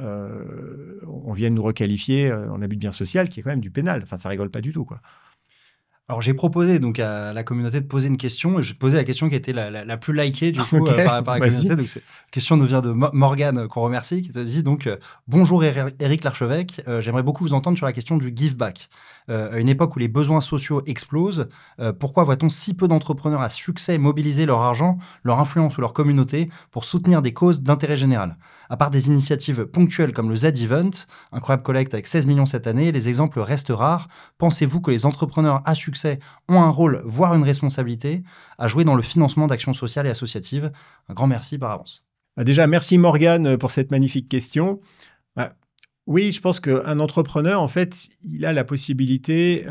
on vienne nous requalifier en abus de bien social, qui est quand même du pénal. Enfin, ça rigole pas du tout, quoi. Alors, j'ai proposé donc à la communauté de poser une question, et je posais la question qui était la plus likée du coup par la communauté. Donc, cette question nous vient de Morgane, qu'on remercie, qui te dit donc bonjour Éric Larchevêque, j'aimerais beaucoup vous entendre sur la question du give back. À une époque où les besoins sociaux explosent, pourquoi voit-on si peu d'entrepreneurs à succès mobiliser leur argent, leur influence ou leur communauté pour soutenir des causes d'intérêt général? À part des initiatives ponctuelles comme le Z-Event, incroyable collecte avec 16 millions cette année, les exemples restent rares. Pensez-vous que les entrepreneurs à succès ont un rôle, voire une responsabilité, à jouer dans le financement d'actions sociales et associatives? Un grand merci par avance. Déjà, merci Morgane pour cette magnifique question. Oui, je pense qu'un entrepreneur, en fait, il a la possibilité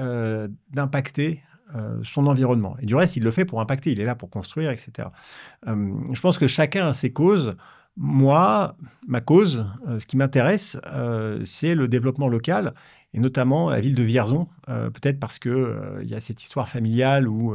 d'impacter son environnement. Et du reste, il le fait pour impacter, il est là pour construire, etc. Je pense que chacun a ses causes. Moi, ma cause, ce qui m'intéresse, c'est le développement local, et notamment la ville de Vierzon, peut-être parce qu'il y a cette histoire familiale où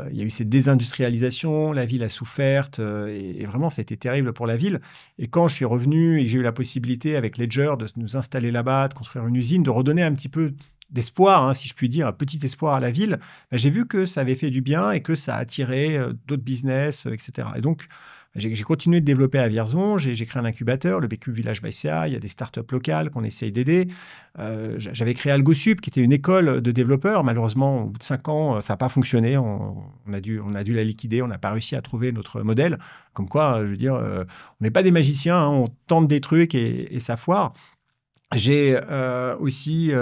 il y a eu cette désindustrialisation, la ville a souffert, et vraiment, ça a été terrible pour la ville. Et quand je suis revenu et que j'ai eu la possibilité, avec Ledger, de nous installer là-bas, de construire une usine, de redonner un petit peu d'espoir, si je puis dire, un petit espoir à la ville, j'ai vu que ça avait fait du bien et que ça a attiré d'autres business, etc. Et donc, j'ai continué de développer à Vierzon, j'ai créé un incubateur, le BQ Village by CA, il y a des startups locales qu'on essaye d'aider. J'avais créé AlgoSup, qui était une école de développeurs. Malheureusement, au bout de 5 ans, ça n'a pas fonctionné. On a dû la liquider, on n'a pas réussi à trouver notre modèle. Comme quoi, je veux dire, on n'est pas des magiciens, on tente des trucs et ça foire. J'ai aussi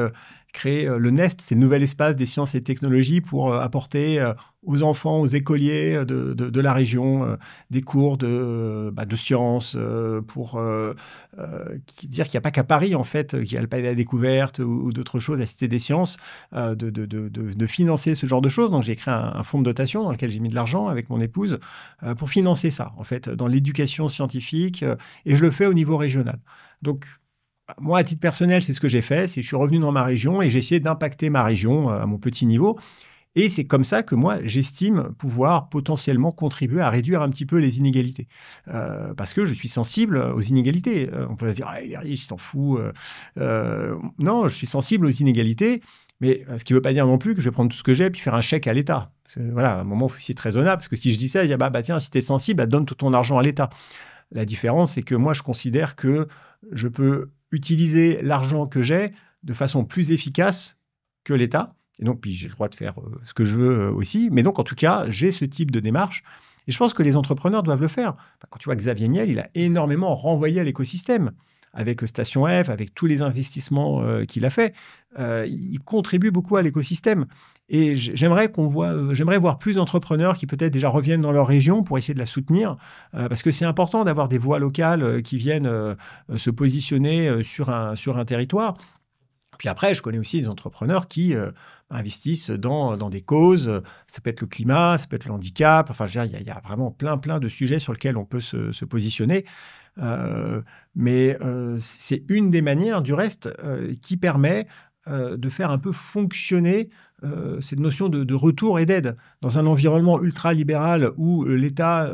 créer le NEST, c'est le nouvel espace des sciences et technologies pour apporter aux enfants, aux écoliers de la région des cours de sciences pour dire qu'il n'y a pas qu'à Paris, en fait, qu'il y a le Palais de la Découverte ou d'autres choses, la Cité des Sciences, de financer ce genre de choses. Donc, j'ai créé un fonds de dotation dans lequel j'ai mis de l'argent avec mon épouse pour financer ça, en fait, dans l'éducation scientifique. Et je le fais au niveau régional. Donc, moi, à titre personnel, c'est ce que j'ai fait. Je suis revenu dans ma région et j'ai essayé d'impacter ma région à mon petit niveau. Et c'est comme ça que moi, j'estime pouvoir potentiellement contribuer à réduire un petit peu les inégalités. Parce que je suis sensible aux inégalités. On peut se dire, il est riche, il s'en fout. Non, je suis sensible aux inégalités. Mais ce qui ne veut pas dire non plus que je vais prendre tout ce que j'ai et puis faire un chèque à l'État. Voilà, à un moment, il faut aussi être raisonnable. Parce que si je dis ça, il y a tiens, si tu es sensible, donne tout ton argent à l'État. La différence, c'est que moi, je considère que je peux utiliser l'argent que j'ai de façon plus efficace que l'État. Et donc, puis j'ai le droit de faire ce que je veux aussi. Mais donc, en tout cas, j'ai ce type de démarche. Et je pense que les entrepreneurs doivent le faire. Quand tu vois Xavier Niel, il a énormément renvoyé à l'écosystème. Avec Station F, avec tous les investissements qu'il a fait. Il contribue beaucoup à l'écosystème. Et j'aimerais voir plus d'entrepreneurs qui peut-être déjà reviennent dans leur région pour essayer de la soutenir. Parce que c'est important d'avoir des voix locales qui viennent se positionner sur un territoire. Puis après, je connais aussi des entrepreneurs qui investissent dans des causes. Ça peut être le climat, ça peut être le handicap. Enfin, je veux dire, il y a vraiment plein de sujets sur lesquels on peut se positionner. Mais c'est une des manières, du reste, qui permet de faire un peu fonctionner cette notion de retour et d'aide. Dans un environnement ultra-libéral où l'État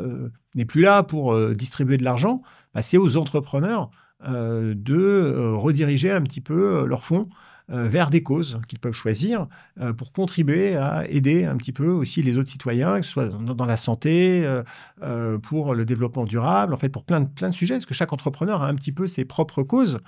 n'est plus là pour distribuer de l'argent, c'est aux entrepreneurs de rediriger un petit peu leurs fonds vers des causes qu'ils peuvent choisir pour contribuer à aider un petit peu aussi les autres citoyens, que ce soit dans la santé, pour le développement durable, en fait pour plein de sujets, parce que chaque entrepreneur a un petit peu ses propres causes,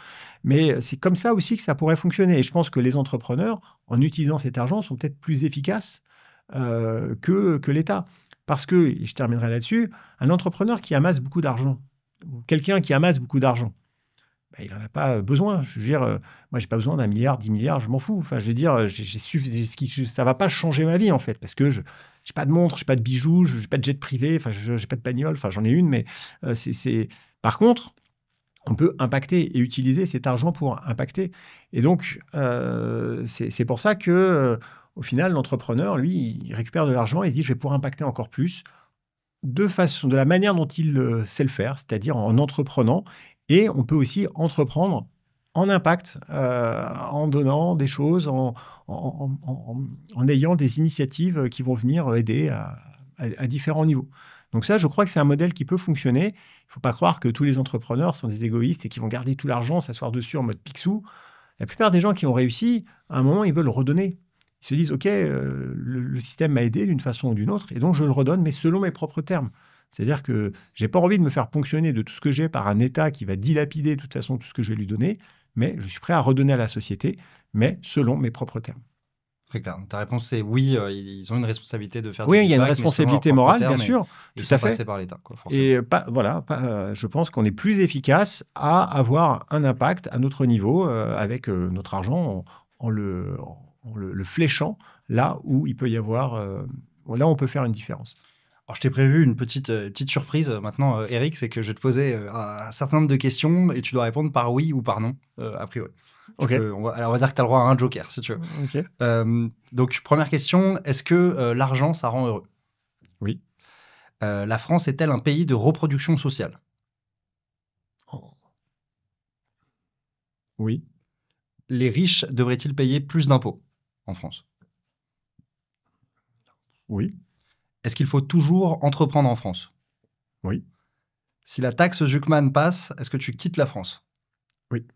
mais c'est comme ça aussi que ça pourrait fonctionner. Et je pense que les entrepreneurs, en utilisant cet argent, sont peut-être plus efficaces que l'État. Parce que, et je terminerai là-dessus, un entrepreneur qui amasse beaucoup d'argent, ou quelqu'un qui amasse beaucoup d'argent, il n'en a pas besoin. Je veux dire, moi, je n'ai pas besoin d'1 milliard, 10 milliards, je m'en fous. Enfin, je veux dire, ça ne va pas changer ma vie, en fait, parce que je n'ai pas de montre, je n'ai pas de bijoux, je n'ai pas de jet privé, enfin, je n'ai pas de bagnole, enfin, j'en ai une, mais Par contre, on peut impacter et utiliser cet argent pour impacter. Et donc, c'est pour ça que, au final, l'entrepreneur, lui, il récupère de l'argent et il se dit, je vais pouvoir impacter encore plus de la manière dont il sait le faire, c'est-à-dire en entreprenant. Et on peut aussi entreprendre en impact, en donnant des choses, en ayant des initiatives qui vont venir aider à différents niveaux. Donc ça, je crois que c'est un modèle qui peut fonctionner. Il ne faut pas croire que tous les entrepreneurs sont des égoïstes et qui vont garder tout l'argent, s'asseoir dessus en mode Picsou. La plupart des gens qui ont réussi, à un moment, ils veulent redonner. Ils se disent, OK, le système m'a aidé d'une façon ou d'une autre, et donc je le redonne, mais selon mes propres termes. C'est-à-dire que je n'ai pas envie de me faire ponctionner de tout ce que j'ai par un État qui va dilapider de toute façon tout ce que je vais lui donner, mais je suis prêt à redonner à la société, mais selon mes propres termes. Très clair. Ta réponse, c'est oui, ils ont une responsabilité de faire Oui, du il y a une feedback, mais selon responsabilité leurs propres morale, bien termes, sûr, et tout sans à fait. passer par l'État, quoi, forcément. Et je pense qu'on est plus efficace à avoir un impact à notre niveau avec notre argent en le fléchant là où il peut y avoir, là où on peut faire une différence. Alors, je t'ai prévu une petite surprise maintenant, Eric, c'est que je vais te poser un certain nombre de questions et tu dois répondre par oui ou par non, a priori. Ok. On va dire que tu as le droit à un joker, si tu veux. Ok. Donc, première question, est-ce que l'argent, ça rend heureux? Oui. La France est-elle un pays de reproduction sociale? Oh. Oui. Les riches devraient-ils payer plus d'impôts en France? Oui. Est-ce qu'il faut toujours entreprendre en France? Oui. Si la taxe Zuckman passe, est-ce que tu quittes la France? Oui.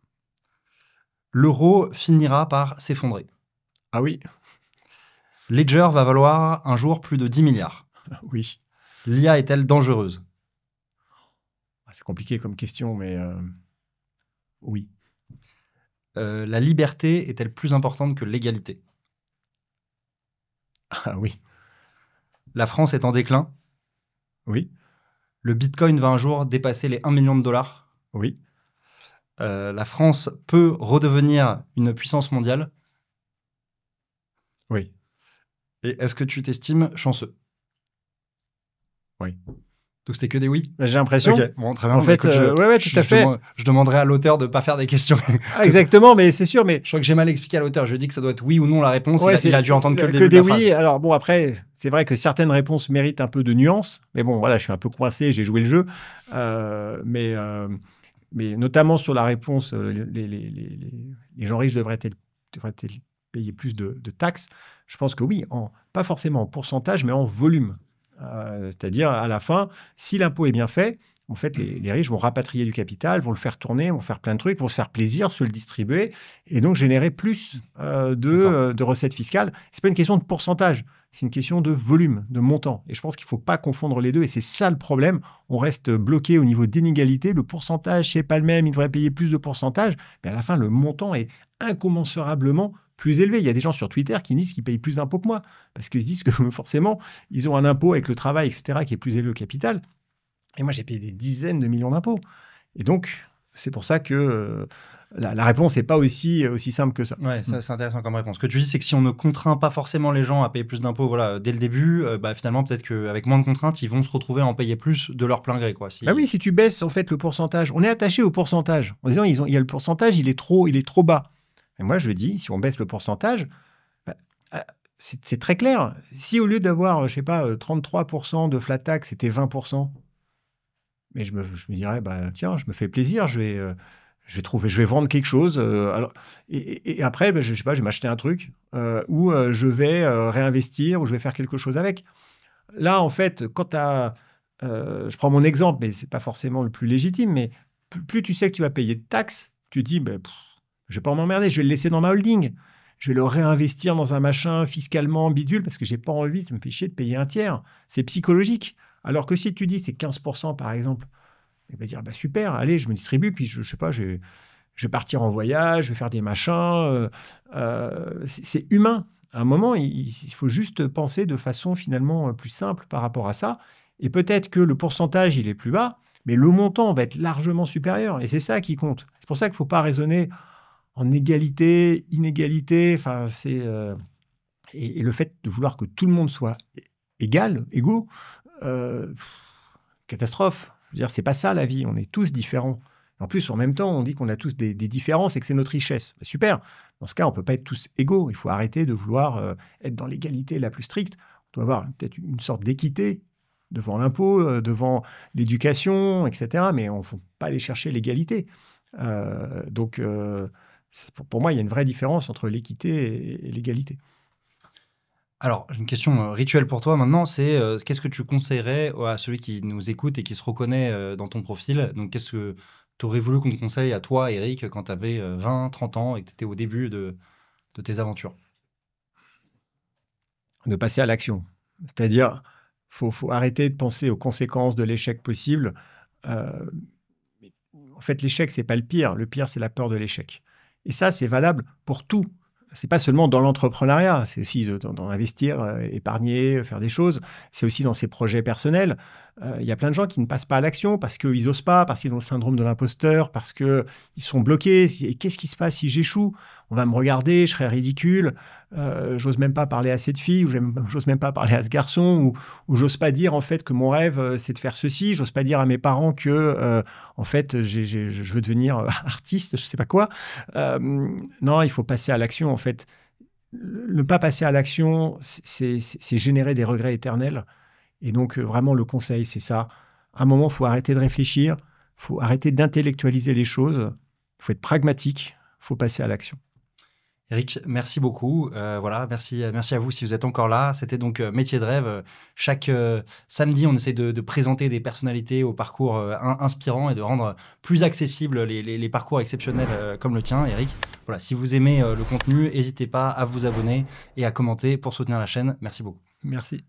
L'euro finira par s'effondrer. Ah oui. Ledger va valoir un jour plus de 10 milliards. Oui. L'IA est-elle dangereuse? C'est compliqué comme question, mais oui. La liberté est-elle plus importante que l'égalité? Ah oui. La France est en déclin. Oui. Le Bitcoin va un jour dépasser les 1 million de dollars. Oui. La France peut redevenir une puissance mondiale. Oui, Et est-ce que tu t'estimes chanceux? oui. Donc, c'était que des oui? Bah, j'ai l'impression. Ok, bon, très bien. En Bah, fait, écoute, ouais, tout à fait. je demanderai à l'auteur de ne pas faire des questions. Ah, exactement, mais c'est sûr, mais Je crois que j'ai mal expliqué à l'auteur. Je dis que ça doit être oui ou non la réponse. ouais, Il a dû entendre que le que début de des la phrase. oui. Alors bon, après, c'est vrai que certaines réponses méritent un peu de nuance, mais bon, voilà, je suis un peu coincé, j'ai joué le jeu. Mais notamment sur la réponse, les gens riches devraient-ils payer plus de taxes? Je pense que oui, pas forcément en pourcentage, mais en volume. C'est-à-dire, à la fin, si l'impôt est bien fait, en fait, les riches vont rapatrier du capital, vont le faire tourner, vont faire plein de trucs, vont se faire plaisir, se le distribuer, et donc générer plus de recettes fiscales. Ce n'est pas une question de pourcentage, c'est une question de volume, de montant. Et je pense qu'il ne faut pas confondre les deux, et c'est ça le problème. On reste bloqué au niveau d'inégalité. Le pourcentage, c'est pas le même, il devrait payer plus de pourcentage, mais à la fin, le montant est incommensurablement plus élevé. Il y a des gens sur Twitter qui disent qu'ils payent plus d'impôts que moi, parce qu'ils se disent que forcément, ils ont un impôt avec le travail, etc., qui est plus élevé au capital. Et moi, j'ai payé des dizaines de millions d'impôts. Et donc, c'est pour ça que la réponse n'est pas aussi simple que ça. Ouais, ça, c'est intéressant comme réponse. Ce que tu dis, c'est que si on ne contraint pas forcément les gens à payer plus d'impôts voilà, dès le début, finalement, peut-être qu'avec moins de contraintes, ils vont se retrouver à en payer plus de leur plein gré. Quoi, Bah oui, si tu baisses en fait le pourcentage, on est attaché au pourcentage. En disant, il y a le pourcentage, il est trop bas. Et moi, je dis, si on baisse le pourcentage, bah, c'est très clair. Si au lieu d'avoir, je sais pas, 33% de flat tax, c'était 20%, mais je me dirais, bah, tiens, je me fais plaisir, je vais vendre quelque chose. Et après, bah, je sais pas, je vais m'acheter un truc ou je vais réinvestir ou je vais faire quelque chose avec. Là, en fait, je prends mon exemple, mais c'est pas forcément le plus légitime, mais plus tu sais que tu vas payer de taxes, tu te dis, bah, je vais pas m'emmerder, je vais le laisser dans ma holding. Je vais le réinvestir dans un machin fiscalement bidule parce que j'ai pas envie, ça me fait chier de payer un tiers. C'est psychologique. Alors que si tu dis c'est 15% par exemple, il va dire bah super, allez, je me distribue, puis je sais pas, je vais partir en voyage, je vais faire des machins. C'est humain. À un moment, il faut juste penser de façon finalement plus simple par rapport à ça. Et peut-être que le pourcentage, il est plus bas, mais le montant va être largement supérieur. Et c'est ça qui compte. C'est pour ça qu'il ne faut pas raisonner en égalité, inégalité. Enfin, et le fait de vouloir que tout le monde soit égaux, catastrophe. Je veux dire, c'est pas ça la vie. On est tous différents. En plus, en même temps, on dit qu'on a tous des différences et que c'est notre richesse. Bah, super. Dans ce cas, on ne peut pas être tous égaux. Il faut arrêter de vouloir être dans l'égalité la plus stricte. On doit avoir peut-être une sorte d'équité devant l'impôt, devant l'éducation, etc. Mais on ne faut pas aller chercher l'égalité. Donc, pour moi, il y a une vraie différence entre l'équité et l'égalité. Alors, j'ai une question rituelle pour toi maintenant, c'est qu'est-ce que tu conseillerais à celui qui nous écoute et qui se reconnaît dans ton profil? Donc, qu'est-ce que tu aurais voulu qu'on te conseille à toi, Eric, quand tu avais 20, 30 ans et que tu étais au début de tes aventures? De passer à l'action. C'est-à-dire, faut arrêter de penser aux conséquences de l'échec possible. En fait, l'échec, c'est pas le pire. Le pire, c'est la peur de l'échec. Et ça, c'est valable pour tout. C'est pas seulement dans l'entrepreneuriat, c'est aussi dans investir, épargner, faire des choses. C'est aussi dans ses projets personnels. Il y a plein de gens qui ne passent pas à l'action parce qu'ils n'osent pas, parce qu'ils ont le syndrome de l'imposteur, parce qu'ils sont bloqués. Et qu'est-ce qui se passe si j'échoue? On va me regarder, je serai ridicule. J'ose même pas parler à cette fille, ou j'ose même pas parler à ce garçon, ou j'ose pas dire en fait que mon rêve c'est de faire ceci. J'ose pas dire à mes parents que en fait je veux devenir artiste, je sais pas quoi. Non, il faut passer à l'action en fait. Ne pas passer à l'action, c'est générer des regrets éternels. Et donc, vraiment, le conseil, c'est ça. À un moment, il faut arrêter de réfléchir, il faut arrêter d'intellectualiser les choses, il faut être pragmatique, il faut passer à l'action. Eric, merci beaucoup. Merci à vous si vous êtes encore là. C'était donc Métier de rêve. Chaque samedi, on essaie de présenter des personnalités au parcours inspirant et de rendre plus accessibles les parcours exceptionnels comme le tien, Eric. Voilà, si vous aimez le contenu, n'hésitez pas à vous abonner et à commenter pour soutenir la chaîne. Merci beaucoup. Merci.